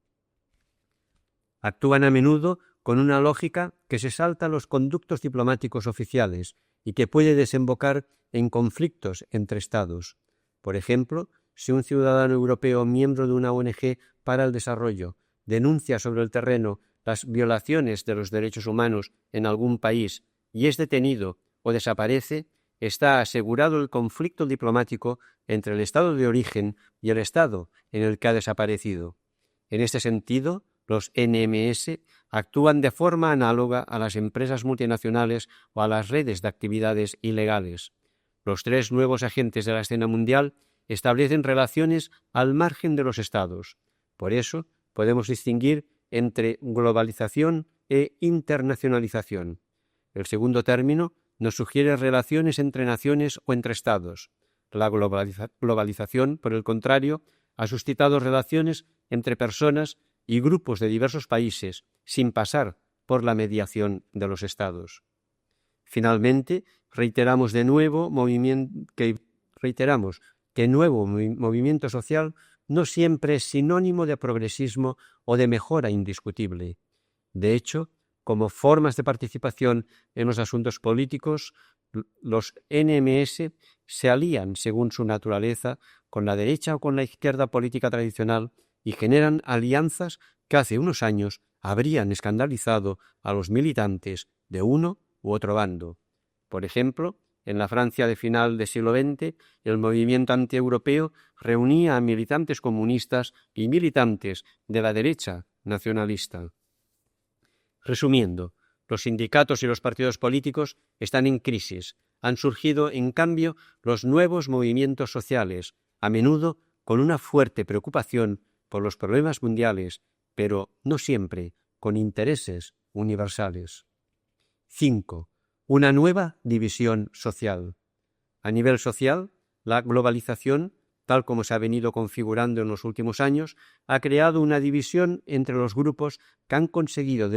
Actúan a menudo con una lógica que se salta los conductos diplomáticos oficiales y que puede desembocar en conflictos entre Estados. Por ejemplo, si un ciudadano europeo miembro de una ONG para el desarrollo denuncia sobre el terreno las violaciones de los derechos humanos en algún país y es detenido o desaparece, está asegurado el conflicto diplomático entre el Estado de origen y el Estado en el que ha desaparecido. En este sentido, los NMS actúan de forma análoga a las empresas multinacionales o a las redes de actividades ilegales. Los 3 nuevos agentes de la escena mundial establecen relaciones al margen de los estados. Por eso, podemos distinguir entre globalización e internacionalización. El segundo término nos sugiere relaciones entre naciones o entre estados. La globalización, por el contrario, ha suscitado relaciones entre personas y grupos de diversos países, sin pasar por la mediación de los estados. Finalmente, reiteramos que nuevo movimiento social no siempre es sinónimo de progresismo o de mejora indiscutible. De hecho, como formas de participación en los asuntos políticos, los NMS se alían según su naturaleza con la derecha o con la izquierda política tradicional y generan alianzas que hace unos años habrían escandalizado a los militantes de uno u otro bando. Por ejemplo, en la Francia de final del siglo XX, el movimiento antieuropeo reunía a militantes comunistas y militantes de la derecha nacionalista. Resumiendo, los sindicatos y los partidos políticos están en crisis. Han surgido, en cambio, los nuevos movimientos sociales, a menudo con una fuerte preocupación por los problemas mundiales, pero no siempre con intereses universales. 5. Una nueva división social. A nivel social, la globalización, tal como se ha venido configurando en los últimos años, ha creado una división entre los grupos que han conseguido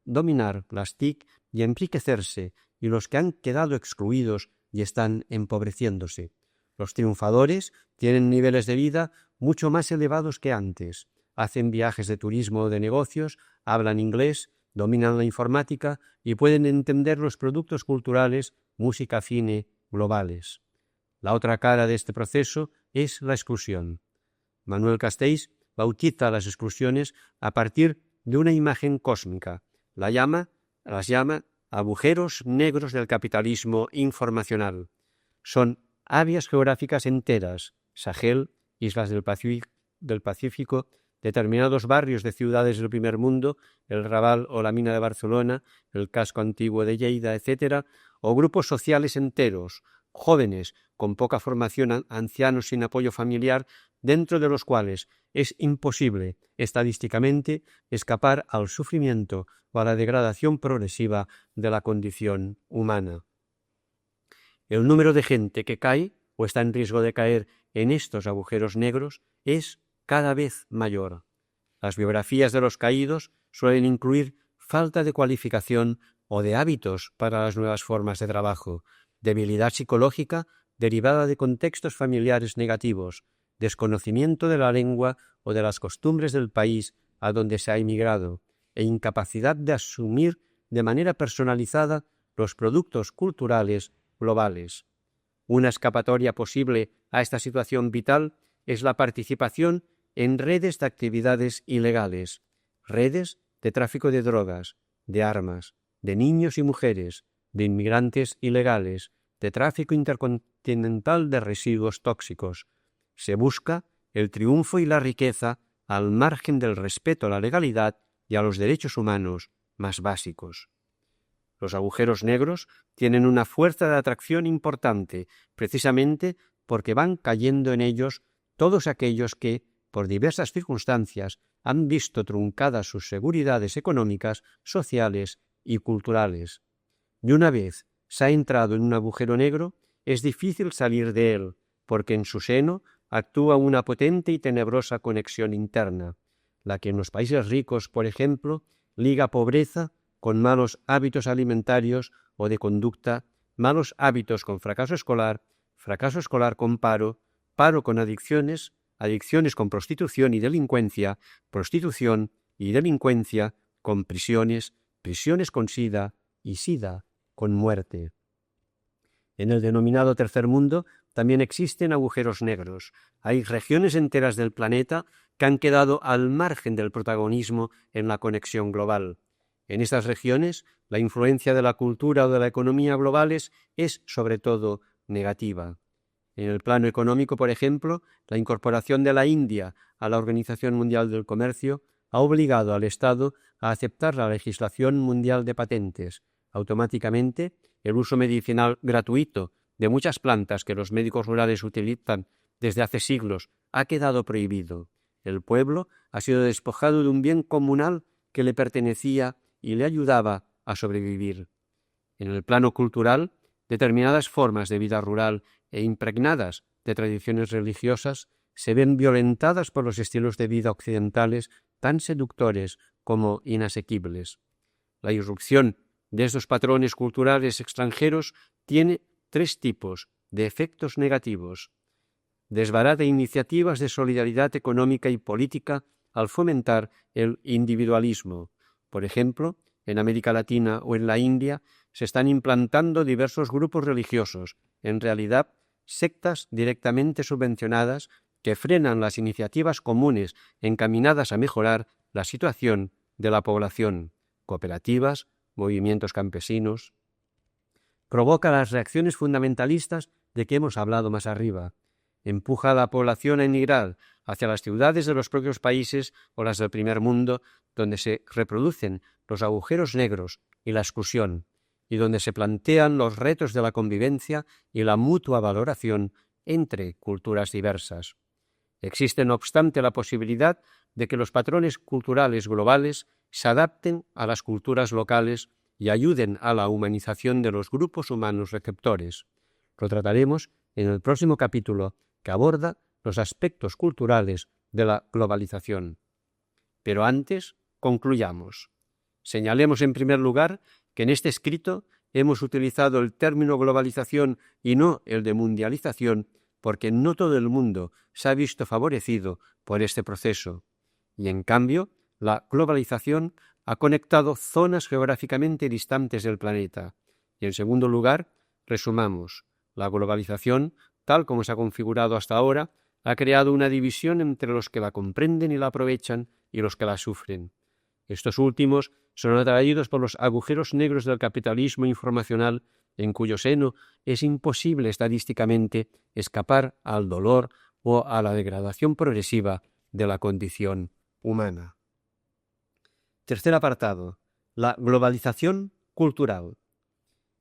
dominar las TIC y enriquecerse, y los que han quedado excluidos y están empobreciéndose. Los triunfadores tienen niveles de vida mucho más elevados que antes. Hacen viajes de turismo o de negocios, hablan inglés, dominan la informática y pueden entender los productos culturales, música, cine, globales. La otra cara de este proceso es la exclusión. Manuel Castells bautiza las exclusiones a partir de una imagen cósmica. Las llama agujeros negros del capitalismo informacional. Son áreas geográficas enteras, Sahel, islas del Pacífico, determinados barrios de ciudades del primer mundo, el Raval o la mina de Barcelona, el casco antiguo de Lleida, etc., o grupos sociales enteros, jóvenes con poca formación, ancianos sin apoyo familiar, dentro de los cuales es imposible estadísticamente escapar al sufrimiento o a la degradación progresiva de la condición humana. El número de gente que cae o está en riesgo de caer en estos agujeros negros es cada vez mayor. Las biografías de los caídos suelen incluir falta de cualificación o de hábitos para las nuevas formas de trabajo, debilidad psicológica derivada de contextos familiares negativos, desconocimiento de la lengua o de las costumbres del país a donde se ha emigrado, e incapacidad de asumir de manera personalizada los productos culturales globales. Una escapatoria posible a esta situación vital es la participación en redes de actividades ilegales, redes de tráfico de drogas, de armas, de niños y mujeres, de inmigrantes ilegales, de tráfico intercontinental de residuos tóxicos. Se busca el triunfo y la riqueza al margen del respeto a la legalidad y a los derechos humanos más básicos. Los agujeros negros tienen una fuerza de atracción importante, precisamente porque van cayendo en ellos todos aquellos que, por diversas circunstancias, han visto truncadas sus seguridades económicas, sociales y culturales. Y una vez se ha entrado en un agujero negro, es difícil salir de él, porque en su seno actúa una potente y tenebrosa conexión interna, la que en los países ricos, por ejemplo, liga pobreza con malos hábitos alimentarios o de conducta, malos hábitos con fracaso escolar con paro, paro con adicciones, adicciones con prostitución y delincuencia, prostitución y delincuencia con prisiones, prisiones con sida y sida con muerte. En el denominado tercer mundo también existen agujeros negros. Hay regiones enteras del planeta que han quedado al margen del protagonismo en la conexión global. En estas regiones, la influencia de la cultura o de la economía globales es, sobre todo, negativa. En el plano económico, por ejemplo, la incorporación de la India a la Organización Mundial del Comercio ha obligado al Estado a aceptar la legislación mundial de patentes. Automáticamente, el uso medicinal gratuito de muchas plantas que los médicos rurales utilizan desde hace siglos ha quedado prohibido. El pueblo ha sido despojado de un bien comunal que le pertenecía y le ayudaba a sobrevivir. En el plano cultural, determinadas formas de vida rural e impregnadas de tradiciones religiosas se ven violentadas por los estilos de vida occidentales tan seductores como inasequibles. La irrupción de estos patrones culturales extranjeros tiene tres tipos de efectos negativos. Desbarata iniciativas de solidaridad económica y política al fomentar el individualismo. Por ejemplo, en América Latina o en la India se están implantando diversos grupos religiosos, en realidad sectas directamente subvencionadas que frenan las iniciativas comunes encaminadas a mejorar la situación de la población, cooperativas, movimientos campesinos. Provoca las reacciones fundamentalistas de que hemos hablado más arriba. Empuja a la población a emigrar hacia las ciudades de los propios países o las del primer mundo, donde se reproducen los agujeros negros y la exclusión, y donde se plantean los retos de la convivencia y la mutua valoración entre culturas diversas. Existe, no obstante, la posibilidad de que los patrones culturales globales se adapten a las culturas locales y ayuden a la humanización de los grupos humanos receptores. Lo trataremos en el próximo capítulo, que aborda los aspectos culturales de la globalización. Pero antes, concluyamos. Señalemos en primer lugar que en este escrito hemos utilizado el término globalización y no el de mundialización, porque no todo el mundo se ha visto favorecido por este proceso. Y en cambio, la globalización ha conectado zonas geográficamente distantes del planeta. Y en segundo lugar, resumamos. La globalización, tal como se ha configurado hasta ahora, ha creado una división entre los que la comprenden y la aprovechan y los que la sufren. Estos últimos son atraídos por los agujeros negros del capitalismo informacional, en cuyo seno es imposible estadísticamente escapar al dolor o a la degradación progresiva de la condición humana. Tercer apartado, la globalización cultural.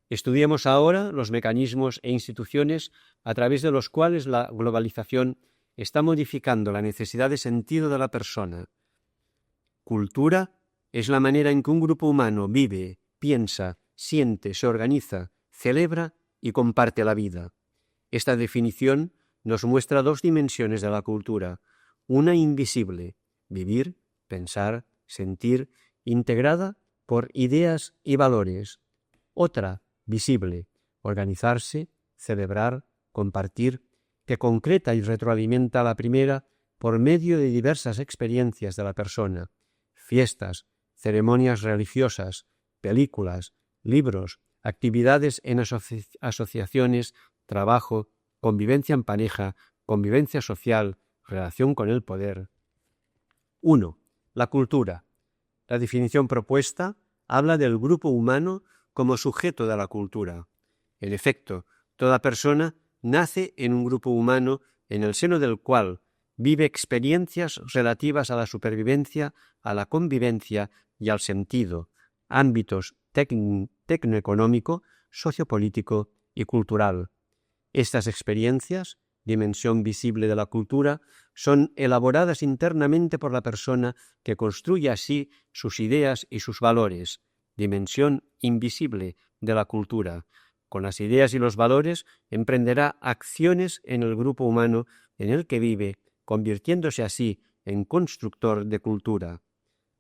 Estudiemos ahora los mecanismos e instituciones a través de los cuales la globalización está modificando la necesidad de sentido de la persona. Cultura es la manera en que un grupo humano vive, piensa, siente, se organiza, celebra y comparte la vida. Esta definición nos muestra dos dimensiones de la cultura, una invisible, vivir, pensar, sentir, integrada por ideas y valores, otra visible, organizarse, celebrar, compartir, que concreta y retroalimenta a la primera por medio de diversas experiencias de la persona, fiestas, ceremonias religiosas, películas, libros, actividades en asociaciones, trabajo, convivencia en pareja, convivencia social, relación con el poder. 1. La cultura. La definición propuesta habla del grupo humano como sujeto de la cultura. En efecto, toda persona nace en un grupo humano en el seno del cual vive experiencias relativas a la supervivencia, a la convivencia y al sentido, ámbitos tecnoeconómico, sociopolítico y cultural. Estas experiencias, dimensión visible de la cultura, son elaboradas internamente por la persona que construye así sus ideas y sus valores, dimensión invisible de la cultura. Con las ideas y los valores emprenderá acciones en el grupo humano en el que vive, convirtiéndose así en constructor de cultura.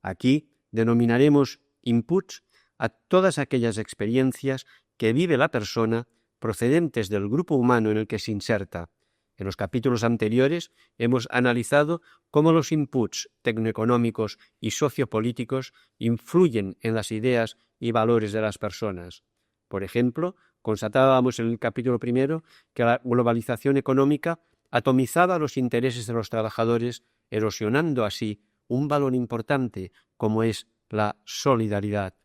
Aquí denominaremos inputs a todas aquellas experiencias que vive la persona procedentes del grupo humano en el que se inserta. En los capítulos anteriores hemos analizado cómo los inputs tecnoeconómicos y sociopolíticos influyen en las ideas y valores de las personas. Por ejemplo, constatábamos en el capítulo primero que la globalización económica atomizaba los intereses de los trabajadores, erosionando así un valor importante como es la solidaridad.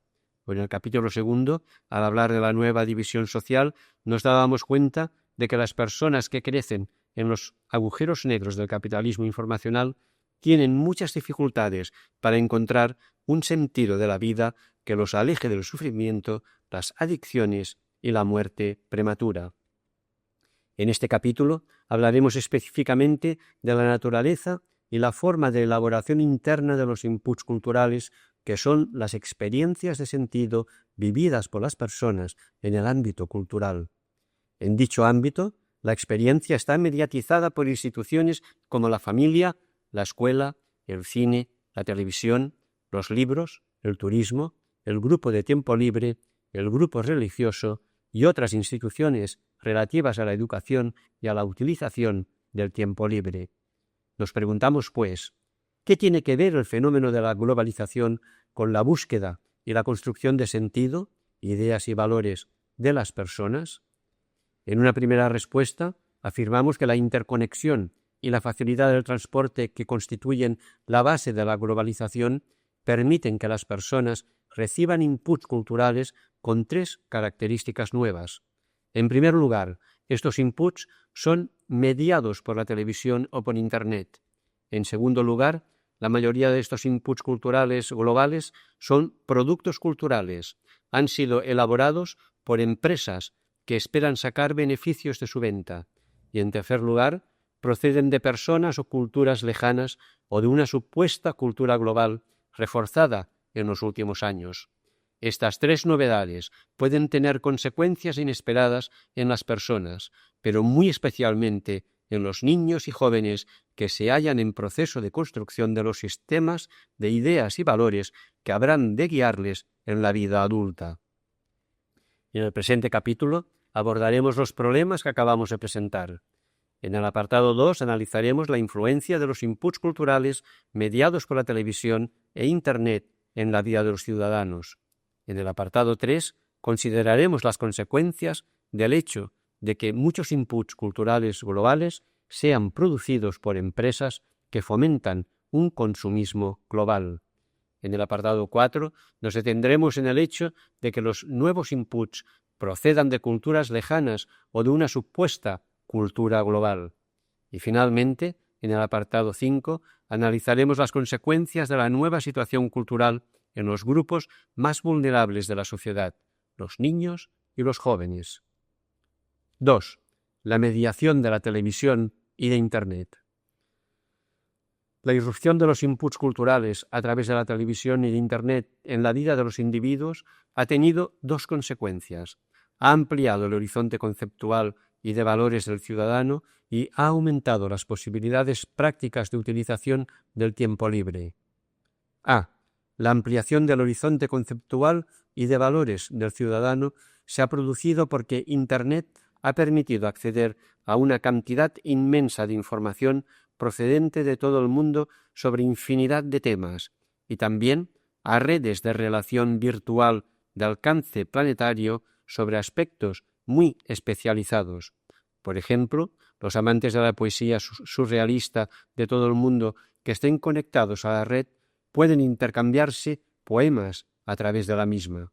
En el capítulo segundo, al hablar de la nueva división social, nos dábamos cuenta de que las personas que crecen en los agujeros negros del capitalismo informacional tienen muchas dificultades para encontrar un sentido de la vida que los aleje del sufrimiento, las adicciones y la muerte prematura. En este capítulo hablaremos específicamente de la naturaleza y la forma de elaboración interna de los inputs culturales, que son las experiencias de sentido vividas por las personas en el ámbito cultural. En dicho ámbito, la experiencia está mediatizada por instituciones como la familia, la escuela, el cine, la televisión, los libros, el turismo, el grupo de tiempo libre, el grupo religioso y otras instituciones relativas a la educación y a la utilización del tiempo libre. Nos preguntamos, pues, ¿qué tiene que ver el fenómeno de la globalización con la búsqueda y la construcción de sentido, ideas y valores de las personas? En una primera respuesta, afirmamos que la interconexión y la facilidad del transporte que constituyen la base de la globalización permiten que las personas reciban inputs culturales con tres características nuevas. En primer lugar, estos inputs son mediados por la televisión o por Internet. En segundo lugar, La mayoría de estos inputs culturales globales son productos culturales. Han sido elaborados por empresas que esperan sacar beneficios de su venta. Y en tercer lugar, proceden de personas o culturas lejanas o de una supuesta cultura global reforzada en los últimos años. Estas tres novedades pueden tener consecuencias inesperadas en las personas, pero muy especialmente en los niños y jóvenes que se hallan en proceso de construcción de los sistemas de ideas y valores que habrán de guiarles en la vida adulta. En el presente capítulo abordaremos los problemas que acabamos de presentar. En el apartado 2 analizaremos la influencia de los inputs culturales mediados por la televisión e Internet en la vida de los ciudadanos. En el apartado 3 consideraremos las consecuencias del hecho de que muchos inputs culturales globales sean producidos por empresas que fomentan un consumismo global. En el apartado 4 nos detendremos en el hecho de que los nuevos inputs procedan de culturas lejanas o de una supuesta cultura global. Y finalmente, en el apartado 5, analizaremos las consecuencias de la nueva situación cultural en los grupos más vulnerables de la sociedad, los niños y los jóvenes. 2. La mediación de la televisión y de Internet. La irrupción de los inputs culturales a través de la televisión y de Internet en la vida de los individuos ha tenido dos consecuencias. Ha ampliado el horizonte conceptual y de valores del ciudadano y ha aumentado las posibilidades prácticas de utilización del tiempo libre. A. La ampliación del horizonte conceptual y de valores del ciudadano se ha producido porque Internet ha permitido acceder a una cantidad inmensa de información procedente de todo el mundo sobre infinidad de temas y también a redes de relación virtual de alcance planetario sobre aspectos muy especializados. Por ejemplo, los amantes de la poesía surrealista de todo el mundo que estén conectados a la red pueden intercambiarse poemas a través de la misma.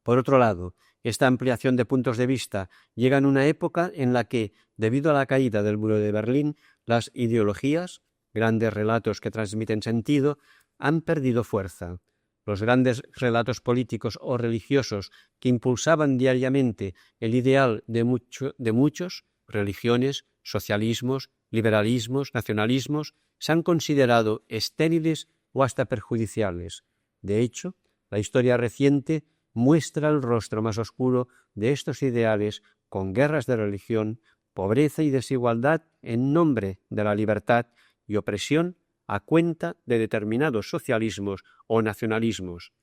Por otro lado, esta ampliación de puntos de vista llega en una época en la que, debido a la caída del muro de Berlín, las ideologías, grandes relatos que transmiten sentido, han perdido fuerza. Los grandes relatos políticos o religiosos que impulsaban diariamente el ideal de muchos, religiones, socialismos, liberalismos, nacionalismos, se han considerado estériles o hasta perjudiciales. De hecho, la historia reciente muestra el rostro más oscuro de estos ideales con guerras de religión, pobreza y desigualdad en nombre de la libertad y opresión a cuenta de determinados socialismos o nacionalismos.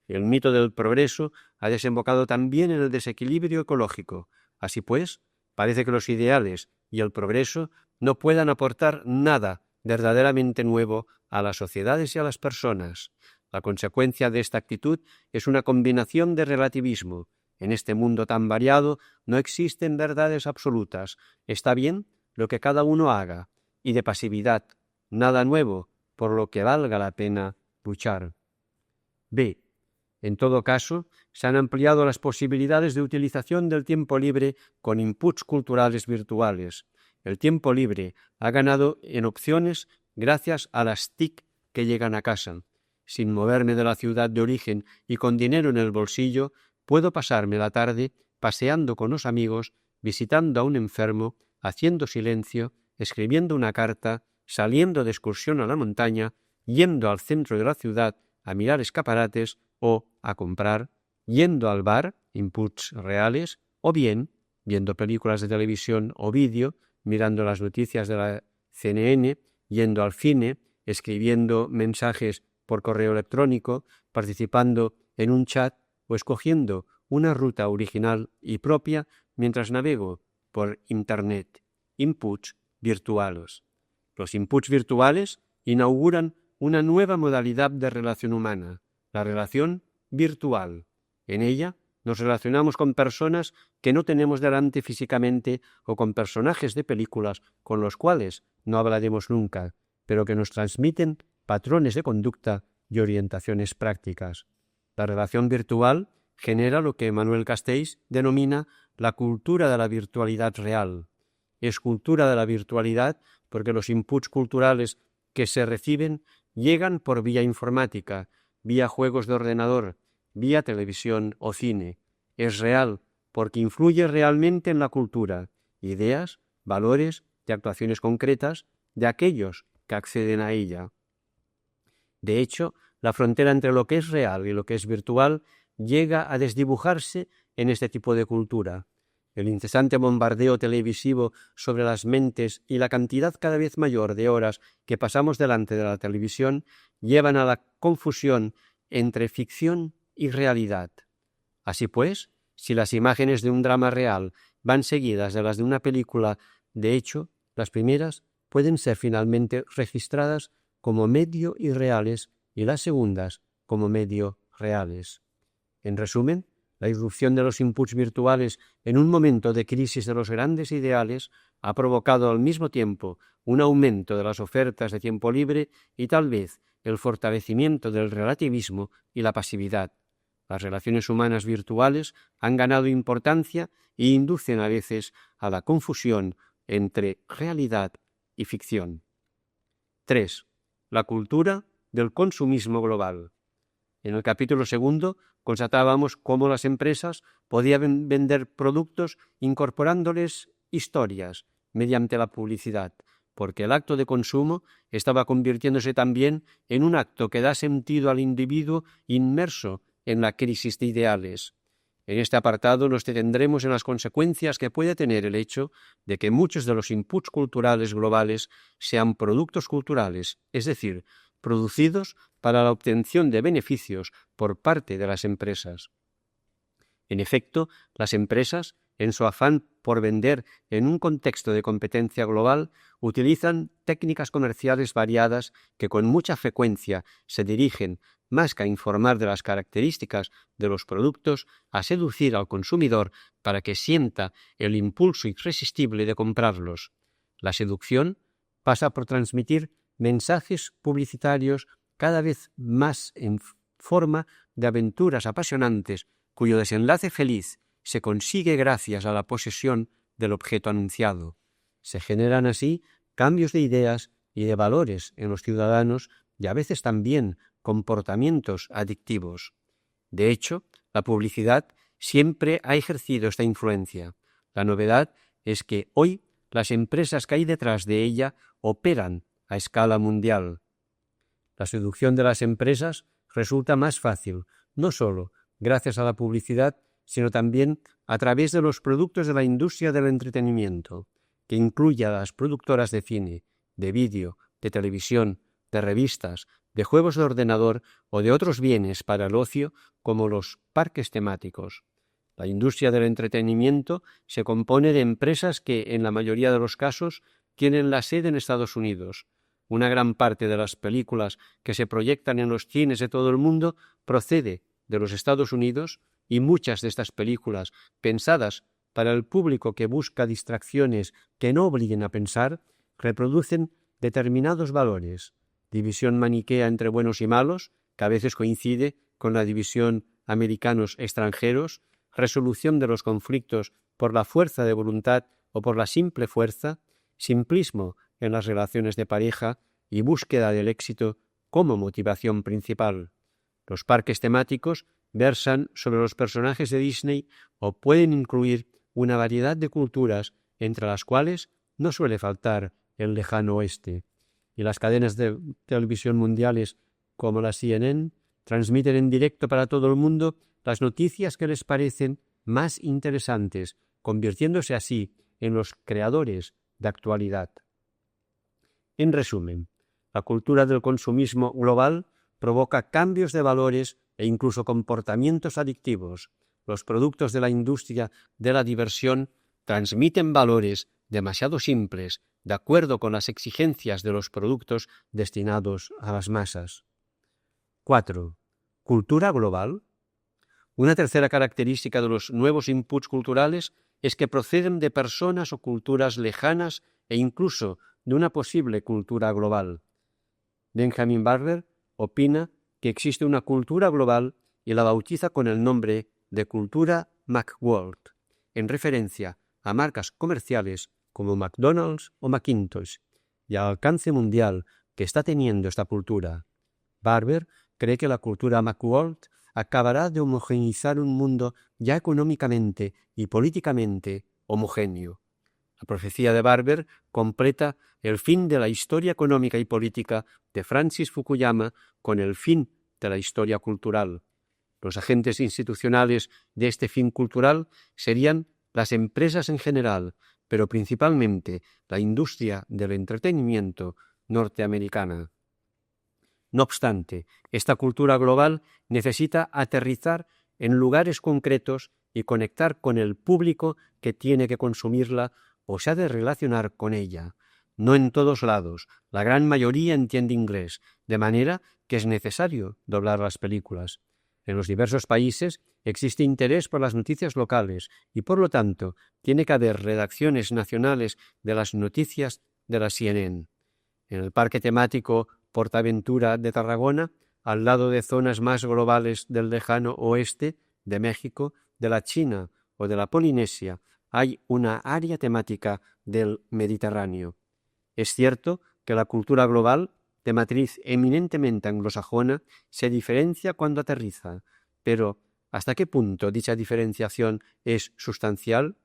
El mito del progreso ha desembocado también en el desequilibrio ecológico. Así pues, parece que los ideales y el progreso no puedan aportar nada verdaderamente nuevo a las sociedades y a las personas. La consecuencia de esta actitud es una combinación de relativismo. En este mundo tan variado no existen verdades absolutas. Está bien lo que cada uno haga, y de pasividad, nada nuevo por lo que valga la pena luchar. B. En todo caso, se han ampliado las posibilidades de utilización del tiempo libre con inputs culturales virtuales. El tiempo libre ha ganado en opciones gracias a las TIC que llegan a casa. Sin moverme de la ciudad de origen y con dinero en el bolsillo, puedo pasarme la tarde paseando con los amigos, visitando a un enfermo, haciendo silencio, escribiendo una carta, saliendo de excursión a la montaña, yendo al centro de la ciudad a mirar escaparates o a comprar, yendo al bar, inputs reales, o bien viendo películas de televisión o vídeo, mirando las noticias de la CNN, yendo al cine, escribiendo mensajes por correo electrónico, participando en un chat o escogiendo una ruta original y propia mientras navego por Internet. Inputs virtuales. Los inputs virtuales inauguran una nueva modalidad de relación humana, la relación virtual. En ella nos relacionamos con personas que no tenemos delante físicamente o con personajes de películas con los cuales no hablaremos nunca, pero que nos transmiten patrones de conducta y orientaciones prácticas. La relación virtual genera lo que Manuel Castells denomina la cultura de la virtualidad real. Es cultura de la virtualidad porque los inputs culturales que se reciben llegan por vía informática, vía juegos de ordenador, vía televisión o cine. Es real porque influye realmente en la cultura, ideas, valores y actuaciones concretas de aquellos que acceden a ella. De hecho, la frontera entre lo que es real y lo que es virtual llega a desdibujarse en este tipo de cultura. El incesante bombardeo televisivo sobre las mentes y la cantidad cada vez mayor de horas que pasamos delante de la televisión llevan a la confusión entre ficción y realidad. Así pues, si las imágenes de un drama real van seguidas de las de una película, de hecho, las primeras pueden ser finalmente registradas como medio irreales y las segundas como medio reales. En resumen, la irrupción de los inputs virtuales en un momento de crisis de los grandes ideales ha provocado al mismo tiempo un aumento de las ofertas de tiempo libre y tal vez el fortalecimiento del relativismo y la pasividad. Las relaciones humanas virtuales han ganado importancia e inducen a veces a la confusión entre realidad y ficción. 3. La cultura del consumismo global. En el capítulo 2 constatábamos cómo las empresas podían vender productos incorporándoles historias mediante la publicidad, porque el acto de consumo estaba convirtiéndose también en un acto que da sentido al individuo inmerso en la crisis de ideales. En este apartado nos detendremos en las consecuencias que puede tener el hecho de que muchos de los inputs culturales globales sean productos culturales, es decir, producidos para la obtención de beneficios por parte de las empresas. En efecto, las empresas, en su afán por vender en un contexto de competencia global, utilizan técnicas comerciales variadas que con mucha frecuencia se dirigen, más que a informar de las características de los productos, a seducir al consumidor para que sienta el impulso irresistible de comprarlos. La seducción pasa por transmitir mensajes publicitarios cada vez más en forma de aventuras apasionantes cuyo desenlace feliz se consigue gracias a la posesión del objeto anunciado. Se generan así cambios de ideas y de valores en los ciudadanos y a veces también comportamientos adictivos. De hecho, la publicidad siempre ha ejercido esta influencia. La novedad es que hoy las empresas que hay detrás de ella operan a escala mundial. La seducción de las empresas resulta más fácil, no solo gracias a la publicidad, sino también a través de los productos de la industria del entretenimiento, que incluye a las productoras de cine, de vídeo, de televisión, de revistas, de juegos de ordenador o de otros bienes para el ocio, como los parques temáticos. La industria del entretenimiento se compone de empresas que, en la mayoría de los casos, tienen la sede en Estados Unidos. Una gran parte de las películas que se proyectan en los cines de todo el mundo procede de los Estados Unidos y muchas de estas películas, pensadas para el público que busca distracciones que no obliguen a pensar, reproducen determinados valores, división maniquea entre buenos y malos, que a veces coincide con la división americanos-extranjeros, resolución de los conflictos por la fuerza de voluntad o por la simple fuerza, simplismo en las relaciones de pareja y búsqueda del éxito como motivación principal. Los parques temáticos versan sobre los personajes de Disney o pueden incluir una variedad de culturas entre las cuales no suele faltar el lejano oeste. Y las cadenas de televisión mundiales como la CNN transmiten en directo para todo el mundo las noticias que les parecen más interesantes, convirtiéndose así en los creadores de actualidad. En resumen, la cultura del consumismo global provoca cambios de valores e incluso comportamientos adictivos. Los productos de la industria de la diversión transmiten valores demasiado simples, de acuerdo con las exigencias de los productos destinados a las masas. 4. ¿Cultura global? Una tercera característica de los nuevos inputs culturales es que proceden de personas o culturas lejanas e incluso de una posible cultura global. Benjamin Barber opina que existe una cultura global y la bautiza con el nombre de cultura Macworld, en referencia a marcas comerciales como McDonald's o Macintosh, y al alcance mundial que está teniendo esta cultura. Barber cree que la cultura Macworld acabará de homogeneizar un mundo ya económicamente y políticamente homogéneo. La profecía de Barber completa el fin de la historia económica y política de Francis Fukuyama con el fin de la historia cultural. Los agentes institucionales de este fin cultural serían las empresas en general, pero principalmente la industria del entretenimiento norteamericana. No obstante, esta cultura global necesita aterrizar en lugares concretos y conectar con el público que tiene que consumirla o se ha de relacionar con ella. No en todos lados, la gran mayoría entiende inglés, de manera que es necesario doblar las películas. En los diversos países existe interés por las noticias locales y, por lo tanto, tiene que haber redacciones nacionales de las noticias de la CNN. En el parque temático PortAventura de Tarragona, al lado de zonas más globales del lejano oeste, de México, de la China o de la Polinesia, hay una área temática del Mediterráneo. Es cierto que la cultura global, de matriz eminentemente anglosajona, se diferencia cuando aterriza, pero ¿hasta qué punto dicha diferenciación es sustancial?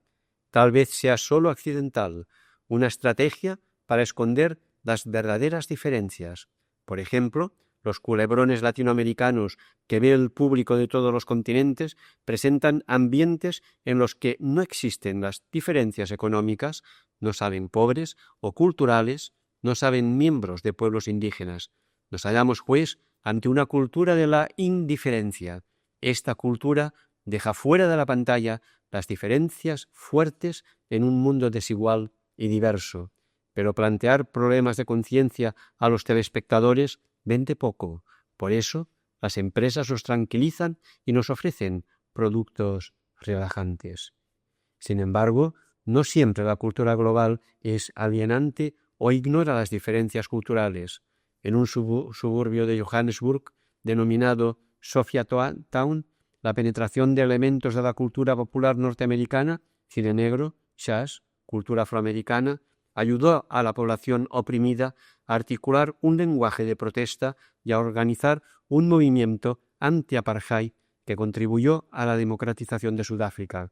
Tal vez sea sólo accidental, una estrategia para esconder las verdaderas diferencias. Por ejemplo, los culebrones latinoamericanos que ve el público de todos los continentes presentan ambientes en los que no existen las diferencias económicas, no saben pobres o culturales, no saben miembros de pueblos indígenas. Nos hallamos, pues, ante una cultura de la indiferencia. Esta cultura deja fuera de la pantalla las diferencias fuertes en un mundo desigual y diverso. Pero plantear problemas de conciencia a los telespectadores vende poco. Por eso, las empresas los tranquilizan y nos ofrecen productos relajantes. Sin embargo, no siempre la cultura global es alienante o ignora las diferencias culturales. En un suburbio de Johannesburg, denominado Sophiatown, la penetración de elementos de la cultura popular norteamericana, cine negro, jazz, cultura afroamericana, ayudó a la población oprimida a articular un lenguaje de protesta y a organizar un movimiento anti-apartheid que contribuyó a la democratización de Sudáfrica.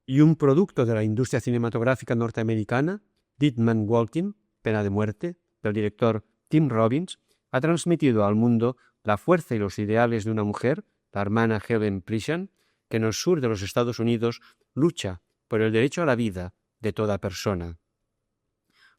Y un producto de la industria cinematográfica norteamericana, Dead Man Walking, Pena de muerte, del director Tim Robbins, ha transmitido al mundo la fuerza y los ideales de una mujer, la hermana Helen Prishan, que en el sur de los Estados Unidos lucha por el derecho a la vida de toda persona.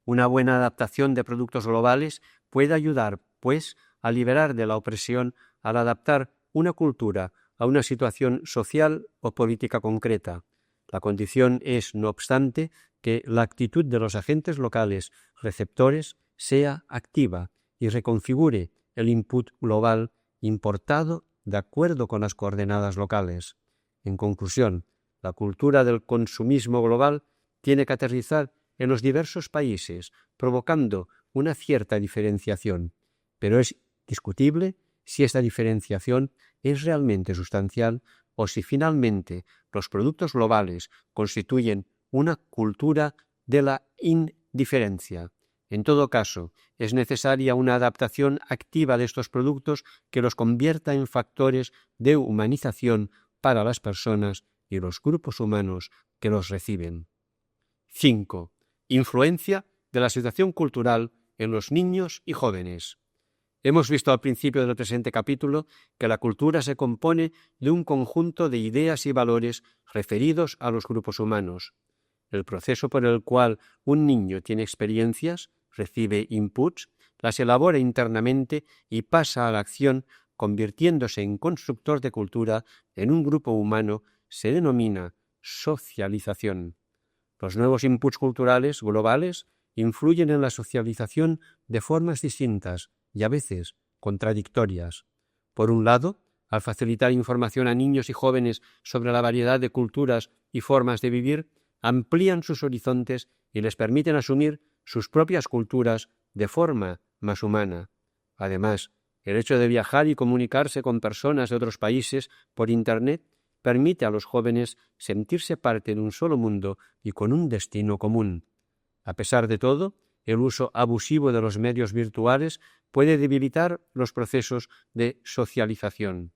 Una buena adaptación de productos globales puede ayudar, pues, a liberar de la opresión al adaptar una cultura a una situación social o política concreta. La condición es, no obstante, que la actitud de los agentes locales receptores sea activa y reconfigure el input global importado de acuerdo con las coordenadas locales. En conclusión, la cultura del consumismo global tiene que aterrizar en los diversos países, provocando una cierta diferenciación, pero es discutible si esta diferenciación es realmente sustancial o si finalmente los productos globales constituyen una cultura de la indiferencia. En todo caso, es necesaria una adaptación activa de estos productos que los convierta en factores de humanización para las personas y los grupos humanos que los reciben. 5. Influencia de la situación cultural en los niños y jóvenes. Hemos visto al principio del presente capítulo que la cultura se compone de un conjunto de ideas y valores referidos a los grupos humanos. El proceso por el cual un niño tiene experiencias, recibe inputs, las elabora internamente y pasa a la acción, convirtiéndose en constructor de cultura en un grupo humano, se denomina socialización. Los nuevos inputs culturales globales influyen en la socialización de formas distintas y a veces contradictorias. Por un lado, al facilitar información a niños y jóvenes sobre la variedad de culturas y formas de vivir, amplían sus horizontes y les permiten asumir sus propias culturas de forma más humana. Además, el hecho de viajar y comunicarse con personas de otros países por Internet permite a los jóvenes sentirse parte de un solo mundo y con un destino común. A pesar de todo, el uso abusivo de los medios virtuales puede debilitar los procesos de socialización.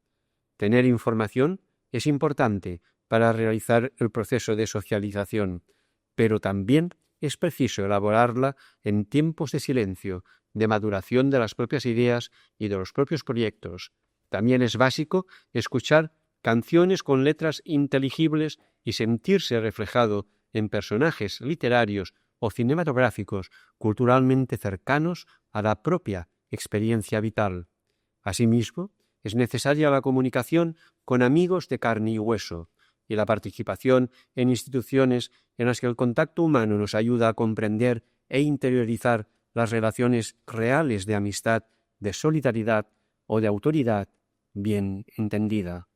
Tener información es importante para realizar el proceso de socialización, pero también es preciso elaborarla en tiempos de silencio, de maduración de las propias ideas y de los propios proyectos. También es básico escuchar canciones con letras inteligibles y sentirse reflejado en personajes literarios o cinematográficos culturalmente cercanos a la propia experiencia vital. Asimismo, es necesaria la comunicación con amigos de carne y hueso y la participación en instituciones en las que el contacto humano nos ayuda a comprender e interiorizar las relaciones reales de amistad, de solidaridad o de autoridad bien entendida.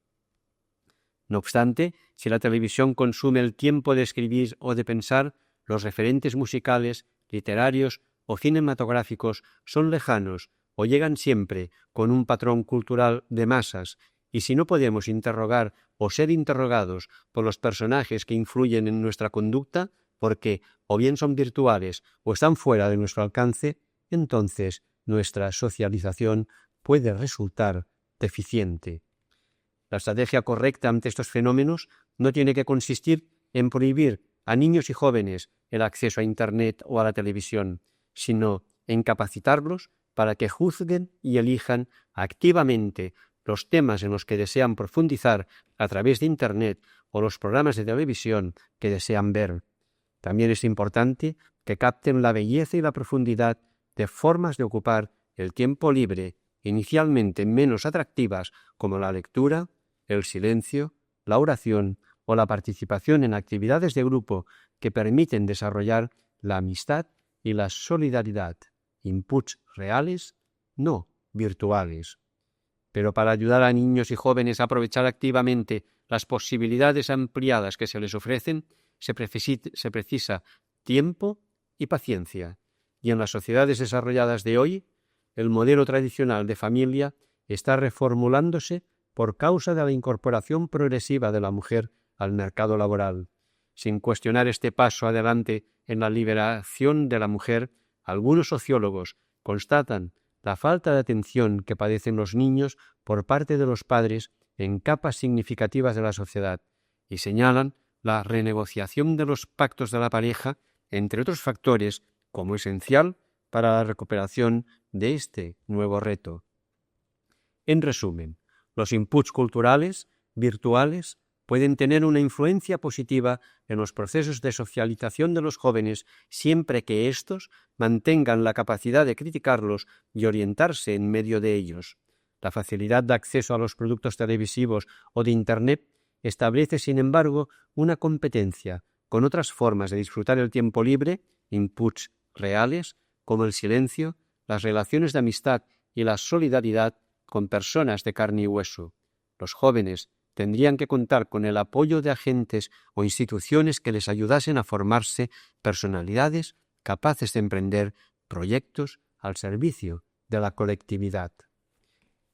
No obstante, si la televisión consume el tiempo de escribir o de pensar, los referentes musicales, literarios o cinematográficos son lejanos o llegan siempre con un patrón cultural de masas, y si no podemos interrogar o ser interrogados por los personajes que influyen en nuestra conducta, porque o bien son virtuales o están fuera de nuestro alcance, entonces nuestra socialización puede resultar deficiente. La estrategia correcta ante estos fenómenos no tiene que consistir en prohibir a niños y jóvenes el acceso a Internet o a la televisión, sino en capacitarlos para que juzguen y elijan activamente los temas en los que desean profundizar a través de Internet o los programas de televisión que desean ver. También es importante que capten la belleza y la profundidad de formas de ocupar el tiempo libre, inicialmente menos atractivas, como la lectura, el silencio, la oración o la participación en actividades de grupo que permiten desarrollar la amistad y la solidaridad, inputs reales, no virtuales. Pero para ayudar a niños y jóvenes a aprovechar activamente las posibilidades ampliadas que se les ofrecen, se precisa tiempo y paciencia. Y en las sociedades desarrolladas de hoy, el modelo tradicional de familia está reformulándose por causa de la incorporación progresiva de la mujer al mercado laboral. Sin cuestionar este paso adelante en la liberación de la mujer, algunos sociólogos constatan la falta de atención que padecen los niños por parte de los padres en capas significativas de la sociedad y señalan la renegociación de los pactos de la pareja, entre otros factores, como esencial para la recuperación de este nuevo reto. En resumen, los inputs culturales, virtuales, pueden tener una influencia positiva en los procesos de socialización de los jóvenes siempre que éstos mantengan la capacidad de criticarlos y orientarse en medio de ellos. La facilidad de acceso a los productos televisivos o de Internet establece, sin embargo, una competencia con otras formas de disfrutar el tiempo libre, inputs reales, como el silencio, las relaciones de amistad y la solidaridad con personas de carne y hueso. Los jóvenes tendrían que contar con el apoyo de agentes o instituciones que les ayudasen a formarse personalidades capaces de emprender proyectos al servicio de la colectividad.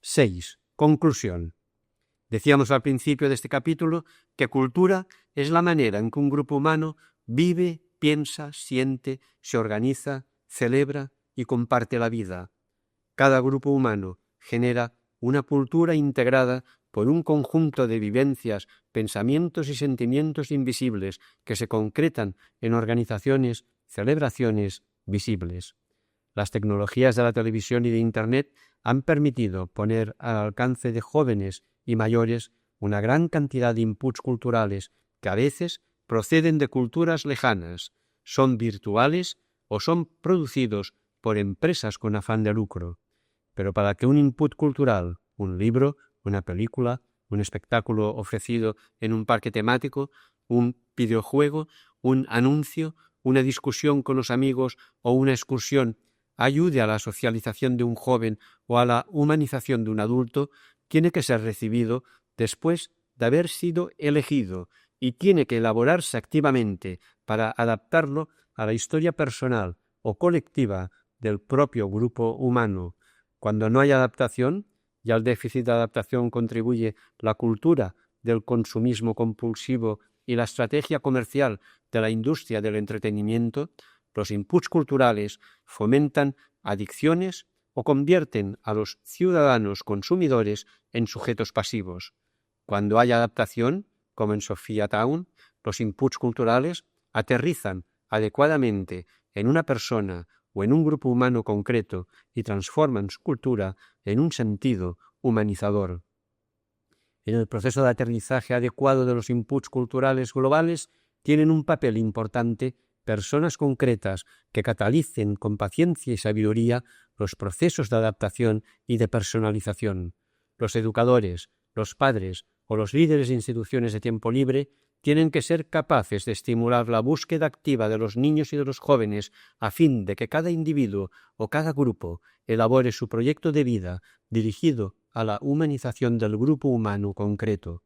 6. Conclusión. Decíamos al principio de este capítulo que cultura es la manera en que un grupo humano vive, piensa, siente, se organiza, celebra y comparte la vida. Cada grupo humano genera una cultura integrada por un conjunto de vivencias, pensamientos y sentimientos invisibles que se concretan en organizaciones, celebraciones visibles. Las tecnologías de la televisión y de Internet han permitido poner al alcance de jóvenes y mayores una gran cantidad de inputs culturales que a veces proceden de culturas lejanas, son virtuales o son producidos por empresas con afán de lucro. Pero para que un input cultural, un libro, una película, un espectáculo ofrecido en un parque temático, un videojuego, un anuncio, una discusión con los amigos o una excursión ayude a la socialización de un joven o a la humanización de un adulto, tiene que ser recibido después de haber sido elegido y tiene que elaborarse activamente para adaptarlo a la historia personal o colectiva del propio grupo humano. Cuando no hay adaptación, y al déficit de adaptación contribuye la cultura del consumismo compulsivo y la estrategia comercial de la industria del entretenimiento, Los inputs culturales fomentan adicciones o convierten a los ciudadanos consumidores en sujetos pasivos. Cuando hay adaptación, como en Sophia Town, los inputs culturales aterrizan adecuadamente en una persona o en un grupo humano concreto y transforman su cultura en un sentido humanizador. En el proceso de aterrizaje adecuado de los inputs culturales globales tienen un papel importante personas concretas que catalicen con paciencia y sabiduría los procesos de adaptación y de personalización. Los educadores, los padres o los líderes de instituciones de tiempo libre tienen que ser capaces de estimular la búsqueda activa de los niños y de los jóvenes a fin de que cada individuo o cada grupo elabore su proyecto de vida dirigido a la humanización del grupo humano concreto.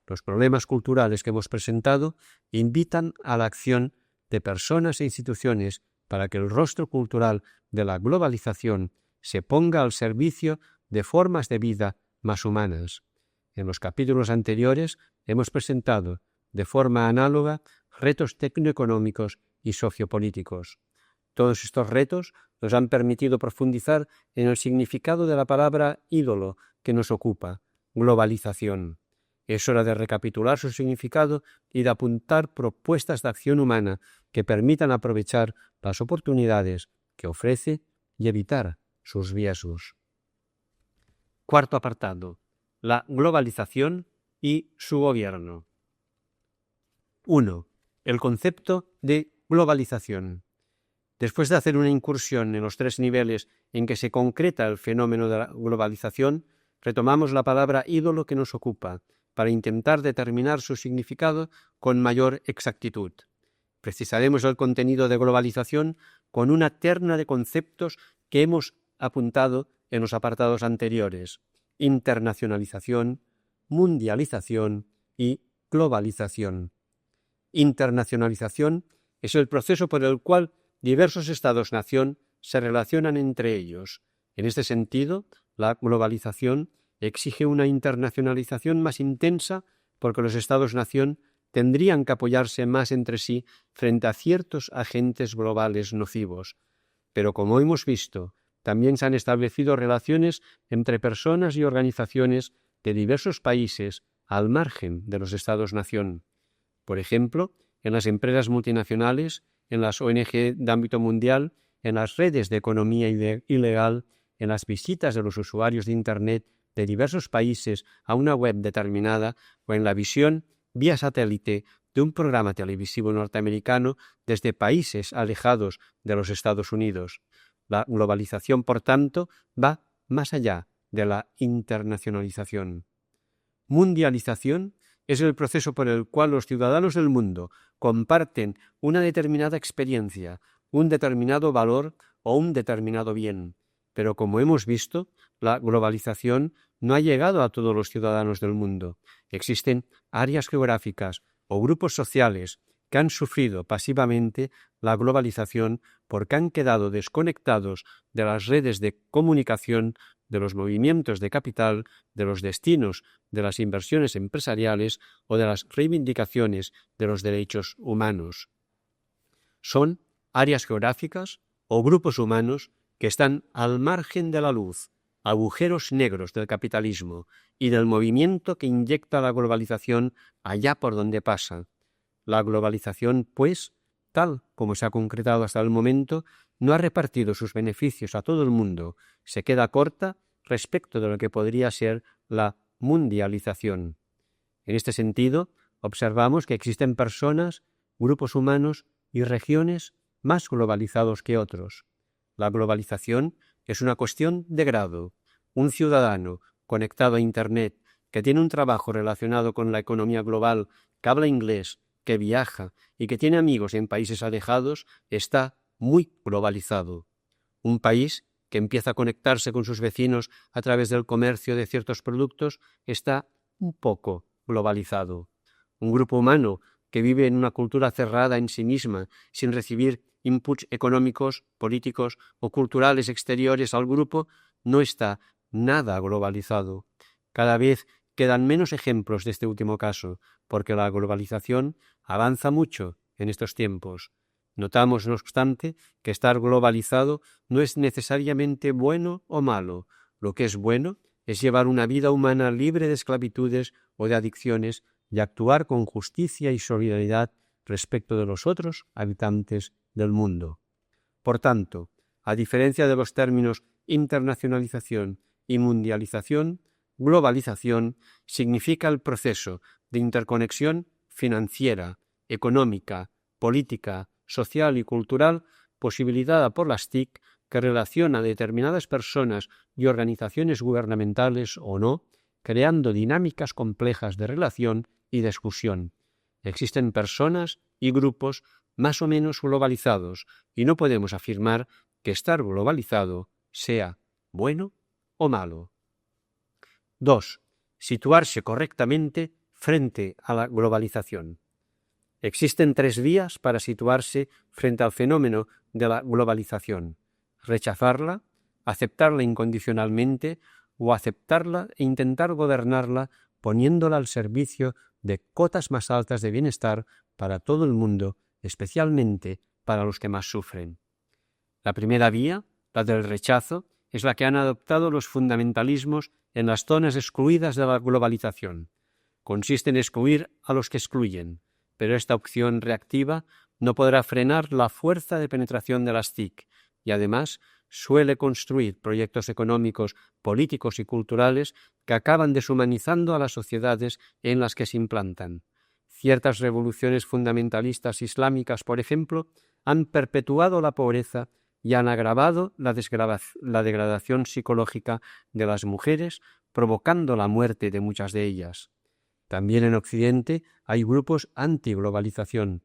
Los problemas culturales que hemos presentado invitan a la acción de personas e instituciones para que el rostro cultural de la globalización se ponga al servicio de formas de vida más humanas. En los capítulos anteriores hemos presentado de forma análoga retos tecnoeconómicos y sociopolíticos. Todos estos retos nos han permitido profundizar en el significado de la palabra ídolo que nos ocupa, globalización. Es hora de recapitular su significado y de apuntar propuestas de acción humana que permitan aprovechar las oportunidades que ofrece y evitar sus riesgos. Cuarto apartado: la globalización y su gobierno. 1. El concepto de globalización. Después de hacer una incursión en los 3 niveles en que se concreta el fenómeno de la globalización, retomamos la palabra ídolo que nos ocupa, para intentar determinar su significado con mayor exactitud. Precisaremos el contenido de globalización con una terna de conceptos que hemos apuntado en los apartados anteriores: internacionalización, mundialización y globalización. Internacionalización es el proceso por el cual diversos estados-nación se relacionan entre ellos. En este sentido, la globalización exige una internacionalización más intensa porque los estados-nación tendrían que apoyarse más entre sí frente a ciertos agentes globales nocivos. Pero como hemos visto, también se han establecido relaciones entre personas y organizaciones de diversos países al margen de los estados-nación. Por ejemplo, en las empresas multinacionales, en las ONG de ámbito mundial, en las redes de economía ilegal, en las visitas de los usuarios de Internet de diversos países a una web determinada o en la visión vía satélite de un programa televisivo norteamericano desde países alejados de los Estados Unidos. La globalización, por tanto, va más allá de la internacionalización. Mundialización es el proceso por el cual los ciudadanos del mundo comparten una determinada experiencia, un determinado valor o un determinado bien. Pero como hemos visto, la globalización no ha llegado a todos los ciudadanos del mundo. Existen áreas geográficas o grupos sociales que han sufrido pasivamente la globalización porque han quedado desconectados de las redes de comunicación, de los movimientos de capital, de los destinos de las inversiones empresariales o de las reivindicaciones de los derechos humanos. Son áreas geográficas o grupos humanos que están al margen de la luz, agujeros negros del capitalismo y del movimiento que inyecta la globalización allá por donde pasa. La globalización, pues, tal como se ha concretado hasta el momento, no ha repartido sus beneficios a todo el mundo, se queda corta respecto de lo que podría ser la mundialización. En este sentido, observamos que existen personas, grupos humanos y regiones más globalizados que otros. La globalización es una cuestión de grado. Un ciudadano conectado a Internet, que tiene un trabajo relacionado con la economía global, que habla inglés, que viaja y que tiene amigos en países alejados, está muy globalizado. Un país que empieza a conectarse con sus vecinos a través del comercio de ciertos productos está un poco globalizado. Un grupo humano que vive en una cultura cerrada en sí misma, sin recibir inputs económicos, políticos o culturales exteriores al grupo, no está nada globalizado. Cada vez quedan menos ejemplos de este último caso, porque la globalización avanza mucho en estos tiempos. Notamos, no obstante, que estar globalizado no es necesariamente bueno o malo. Lo que es bueno es llevar una vida humana libre de esclavitudes o de adicciones y actuar con justicia y solidaridad respecto de los otros habitantes del mundo. Por tanto, a diferencia de los términos internacionalización y mundialización, globalización significa el proceso de interconexión financiera, económica, política, social y cultural posibilitada por las TIC que relaciona a determinadas personas y organizaciones gubernamentales o no, creando dinámicas complejas de relación y de exclusión. Existen personas y grupos más o menos globalizados y no podemos afirmar que estar globalizado sea bueno o malo. 2. Situarse correctamente frente a la globalización. Existen 3 vías para situarse frente al fenómeno de la globalización: rechazarla, aceptarla incondicionalmente o aceptarla e intentar gobernarla poniéndola al servicio de cotas más altas de bienestar para todo el mundo, especialmente para los que más sufren. La primera vía, la del rechazo, es la que han adoptado los fundamentalismos en las zonas excluidas de la globalización. Consiste en excluir a los que excluyen, pero esta opción reactiva no podrá frenar la fuerza de penetración de las TIC y además suele construir proyectos económicos, políticos y culturales que acaban deshumanizando a las sociedades en las que se implantan. Ciertas revoluciones fundamentalistas islámicas, por ejemplo, han perpetuado la pobreza y han agravado la degradación psicológica de las mujeres, provocando la muerte de muchas de ellas. También en Occidente hay grupos antiglobalización.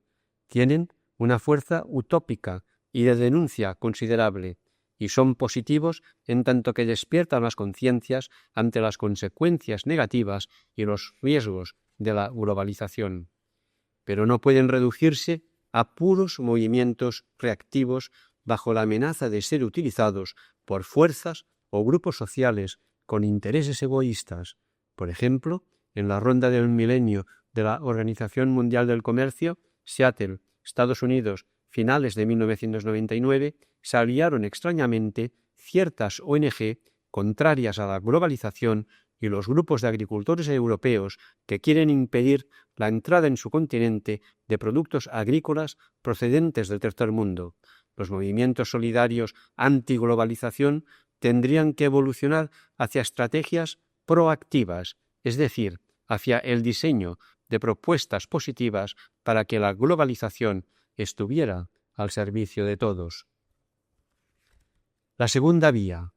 Tienen una fuerza utópica y de denuncia considerable, y son positivos en tanto que despiertan las conciencias ante las consecuencias negativas y los riesgos de la globalización. Pero no pueden reducirse a puros movimientos reactivos bajo la amenaza de ser utilizados por fuerzas o grupos sociales con intereses egoístas. Por ejemplo, en la ronda del milenio de la Organización Mundial del Comercio, Seattle, Estados Unidos, finales de 1999, se aliaron extrañamente ciertas ONG contrarias a la globalización y los grupos de agricultores europeos que quieren impedir la entrada en su continente de productos agrícolas procedentes del tercer mundo. Los movimientos solidarios antiglobalización tendrían que evolucionar hacia estrategias proactivas, es decir, hacia el diseño de propuestas positivas para que la globalización estuviera al servicio de todos. La segunda vía,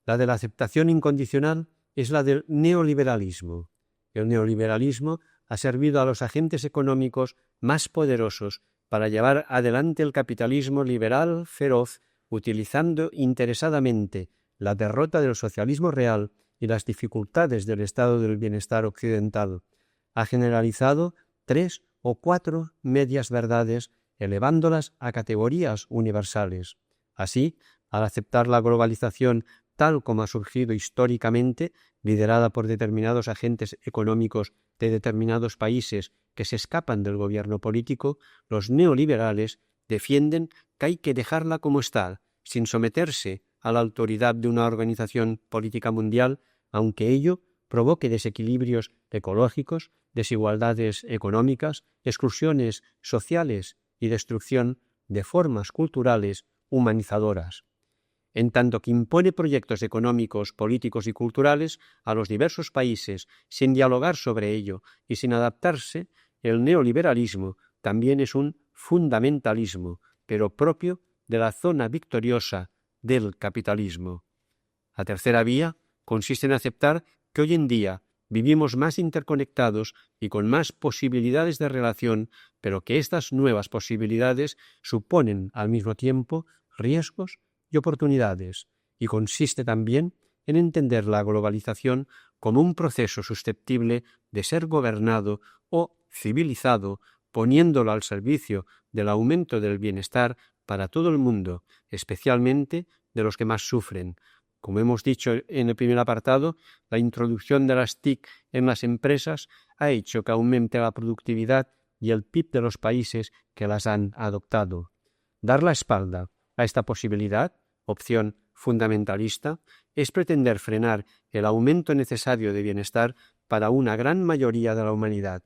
la de la aceptación incondicional, es la del neoliberalismo. El neoliberalismo ha servido a los agentes económicos más poderosos para llevar adelante el capitalismo liberal feroz, utilizando interesadamente la derrota del socialismo real y las dificultades del estado del bienestar occidental. Ha generalizado 3 o 4 medias verdades, elevándolas a categorías universales. Así, al aceptar la globalización tal como ha surgido históricamente, liderada por determinados agentes económicos de determinados países que se escapan del gobierno político, los neoliberales defienden que hay que dejarla como está, sin someterse a la autoridad de una organización política mundial, aunque ello provoque desequilibrios ecológicos, desigualdades económicas, exclusiones sociales y destrucción de formas culturales humanizadoras. En tanto que impone proyectos económicos, políticos y culturales a los diversos países sin dialogar sobre ello y sin adaptarse, el neoliberalismo también es un fundamentalismo, pero propio de la zona victoriosa del capitalismo. La tercera vía consiste en aceptar que hoy en día vivimos más interconectados y con más posibilidades de relación, pero que estas nuevas posibilidades suponen al mismo tiempo riesgos y oportunidades, y consiste también en entender la globalización como un proceso susceptible de ser gobernado o civilizado, poniéndolo al servicio del aumento del bienestar para todo el mundo, especialmente de los que más sufren. Como hemos dicho en el primer apartado, la introducción de las TIC en las empresas ha hecho que aumente la productividad y el PIB de los países que las han adoptado. Dar la espalda a esta posibilidad, opción fundamentalista, es pretender frenar el aumento necesario de bienestar para una gran mayoría de la humanidad.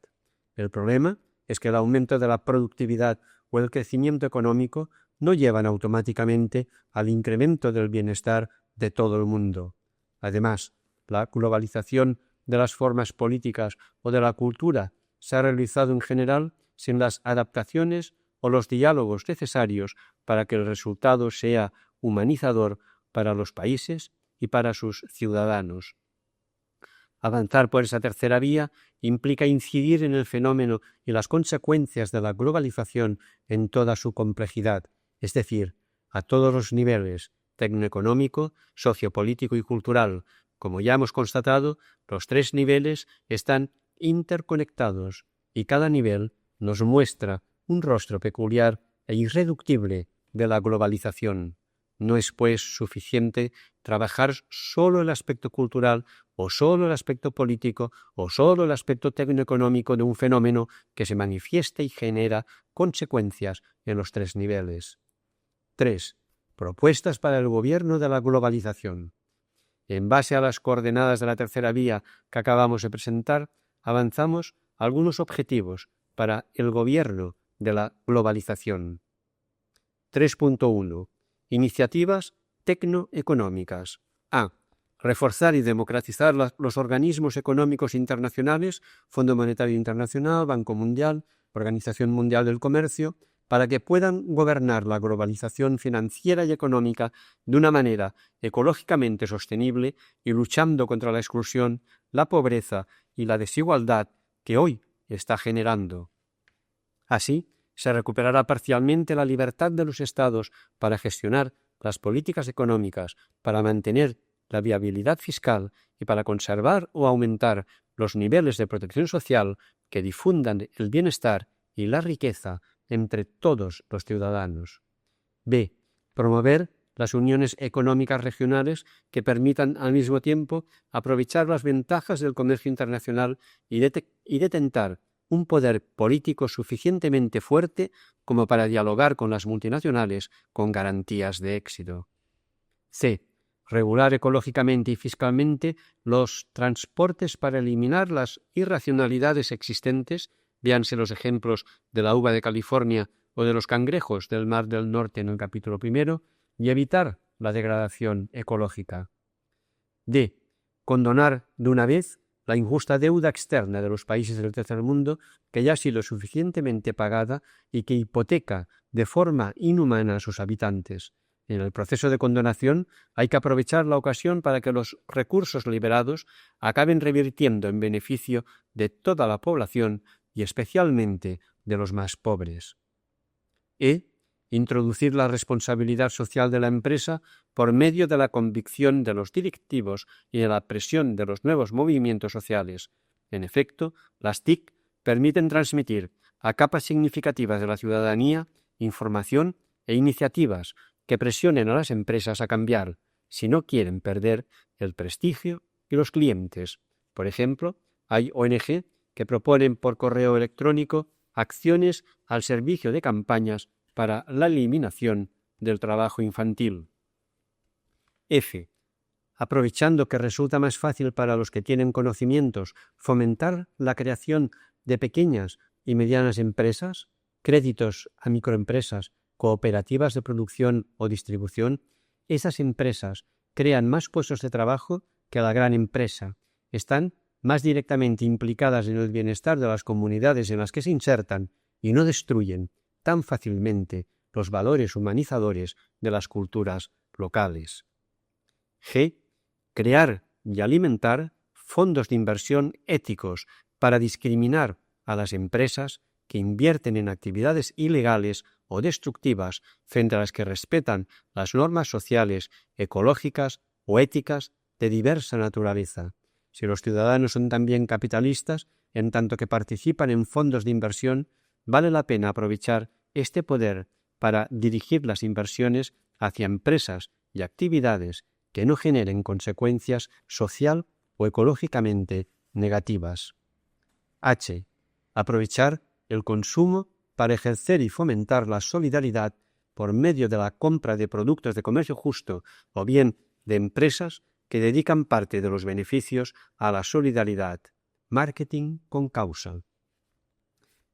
El problema es que el aumento de la productividad o el crecimiento económico no llevan automáticamente al incremento del bienestar de todo el mundo. Además, la globalización de las formas políticas o de la cultura se ha realizado en general sin las adaptaciones o los diálogos necesarios para que el resultado sea humanizador para los países y para sus ciudadanos. Avanzar por esa tercera vía implica incidir en el fenómeno y las consecuencias de la globalización en toda su complejidad, es decir, a todos los niveles, tecnoeconómico, sociopolítico y cultural. Como ya hemos constatado, los tres niveles están interconectados y cada nivel nos muestra un rostro peculiar e irreductible de la globalización. No es, pues, suficiente trabajar solo el aspecto cultural o solo el aspecto político o solo el aspecto tecnoeconómico de un fenómeno que se manifiesta y genera consecuencias en los tres niveles. 3. Propuestas para el gobierno de la globalización. En base a las coordenadas de la tercera vía que acabamos de presentar, avanzamos algunos objetivos para el gobierno de la globalización. 3.1. Iniciativas tecnoeconómicas. A. Reforzar y democratizar los organismos económicos internacionales, Fondo Monetario Internacional, Banco Mundial, Organización Mundial del Comercio, para que puedan gobernar la globalización financiera y económica de una manera ecológicamente sostenible y luchando contra la exclusión, la pobreza y la desigualdad que hoy está generando. Así, se recuperará parcialmente la libertad de los Estados para gestionar las políticas económicas, para mantener la viabilidad fiscal y para conservar o aumentar los niveles de protección social que difundan el bienestar y la riqueza entre todos los ciudadanos. B. Promover las uniones económicas regionales que permitan al mismo tiempo aprovechar las ventajas del comercio internacional y detentar un poder político suficientemente fuerte como para dialogar con las multinacionales con garantías de éxito. C. Regular ecológicamente y fiscalmente los transportes para eliminar las irracionalidades existentes, véanse los ejemplos de la uva de California o de los cangrejos del Mar del Norte en el capítulo 1, y evitar la degradación ecológica. D. Condonar de una vez la injusta deuda externa de los países del tercer mundo que ya ha sido suficientemente pagada y que hipoteca de forma inhumana a sus habitantes. En el proceso de condonación hay que aprovechar la ocasión para que los recursos liberados acaben revirtiendo en beneficio de toda la población y especialmente de los más pobres. E. Introducir la responsabilidad social de la empresa por medio de la convicción de los directivos y de la presión de los nuevos movimientos sociales. En efecto, las TIC permiten transmitir a capas significativas de la ciudadanía información e iniciativas que presionen a las empresas a cambiar, si no quieren perder el prestigio y los clientes. Por ejemplo, hay ONG que proponen por correo electrónico acciones al servicio de campañas para la eliminación del trabajo infantil. F. Aprovechando que resulta más fácil para los que tienen conocimientos fomentar la creación de pequeñas y medianas empresas, créditos a microempresas, cooperativas de producción o distribución, esas empresas crean más puestos de trabajo que la gran empresa, están más directamente implicadas en el bienestar de las comunidades en las que se insertan y no destruyen tan fácilmente los valores humanizadores de las culturas locales. G. Crear y alimentar fondos de inversión éticos para discriminar a las empresas que invierten en actividades ilegales o destructivas frente a las que respetan las normas sociales, ecológicas o éticas de diversa naturaleza. Si los ciudadanos son también capitalistas, en tanto que participan en fondos de inversión, vale la pena aprovechar este poder para dirigir las inversiones hacia empresas y actividades que no generen consecuencias social o ecológicamente negativas. H. Aprovechar el consumo para ejercer y fomentar la solidaridad por medio de la compra de productos de comercio justo o bien de empresas que dedican parte de los beneficios a la solidaridad. Marketing con causa.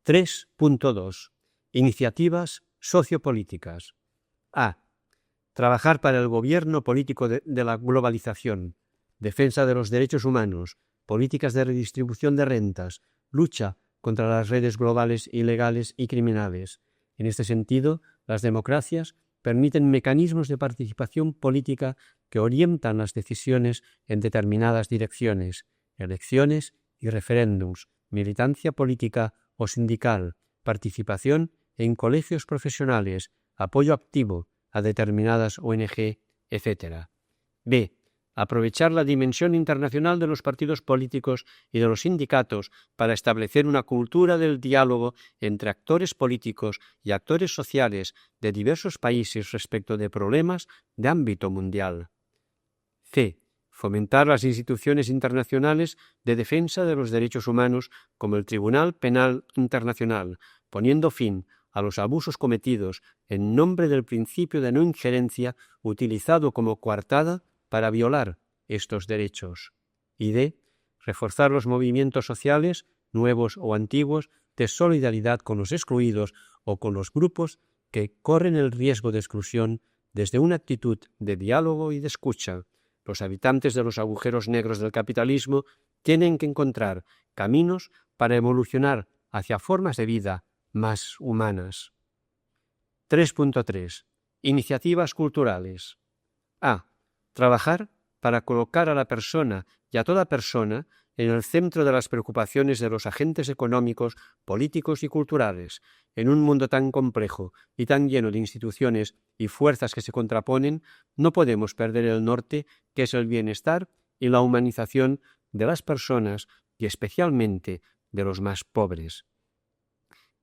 3.2. Iniciativas sociopolíticas. A. Trabajar para el gobierno político de la globalización, defensa de los derechos humanos, políticas de redistribución de rentas, lucha contra las redes globales ilegales y criminales. En este sentido, las democracias permiten mecanismos de participación política que orientan las decisiones en determinadas direcciones, elecciones y referéndums, militancia política o sindical, participación en colegios profesionales, apoyo activo a determinadas ONG, etc. B. Aprovechar la dimensión internacional de los partidos políticos y de los sindicatos para establecer una cultura del diálogo entre actores políticos y actores sociales de diversos países respecto de problemas de ámbito mundial. C. Fomentar las instituciones internacionales de defensa de los derechos humanos como el Tribunal Penal Internacional, poniendo fin a los abusos cometidos en nombre del principio de no injerencia utilizado como coartada para violar estos derechos. Y D. Reforzar los movimientos sociales, nuevos o antiguos, de solidaridad con los excluidos o con los grupos que corren el riesgo de exclusión desde una actitud de diálogo y de escucha. Los habitantes de los agujeros negros del capitalismo tienen que encontrar caminos para evolucionar hacia formas de vida más humanas. 3.3. Iniciativas culturales. A. Trabajar para colocar a la persona y a toda persona en el centro de las preocupaciones de los agentes económicos, políticos y culturales. En un mundo tan complejo y tan lleno de instituciones y fuerzas que se contraponen, no podemos perder el norte, que es el bienestar y la humanización de las personas y especialmente de los más pobres.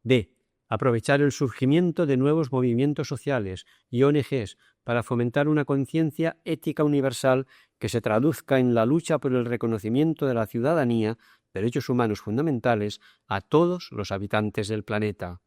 D. Aprovechar el surgimiento de nuevos movimientos sociales y ONGs para fomentar una conciencia ética universal que se traduzca en la lucha por el reconocimiento de la ciudadanía, derechos humanos fundamentales, a todos los habitantes del planeta.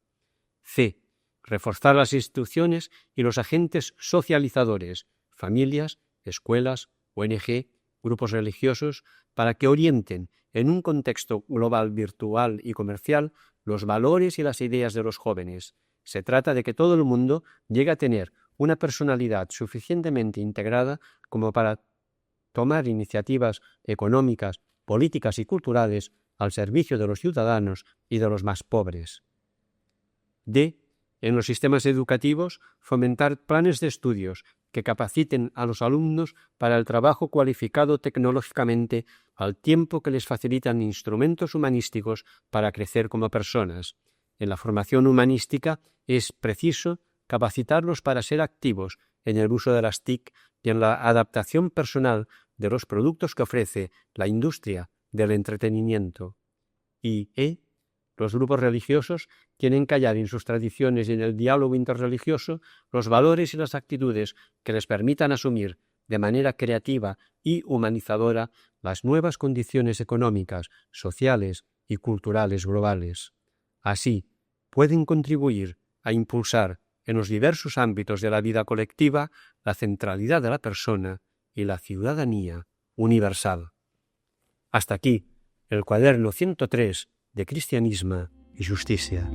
C. Reforzar las instituciones y los agentes socializadores, familias, escuelas, ONG, grupos religiosos, para que orienten, en un contexto global, virtual y comercial, los valores y las ideas de los jóvenes. Se trata de que todo el mundo llegue a tener una personalidad suficientemente integrada como para tomar iniciativas económicas, políticas y culturales al servicio de los ciudadanos y de los más pobres. D. En los sistemas educativos, fomentar planes de estudios que capaciten a los alumnos para el trabajo cualificado tecnológicamente al tiempo que les facilitan instrumentos humanísticos para crecer como personas. En la formación humanística es preciso capacitarlos para ser activos en el uso de las TIC y en la adaptación personal de los productos que ofrece la industria del entretenimiento. Y E. Los grupos religiosos tienen que hallar en sus tradiciones y en el diálogo interreligioso los valores y las actitudes que les permitan asumir de manera creativa y humanizadora las nuevas condiciones económicas, sociales y culturales globales. Así, pueden contribuir a impulsar en los diversos ámbitos de la vida colectiva la centralidad de la persona y la ciudadanía universal. Hasta aquí el cuaderno 103 de Cristianisme i Justícia.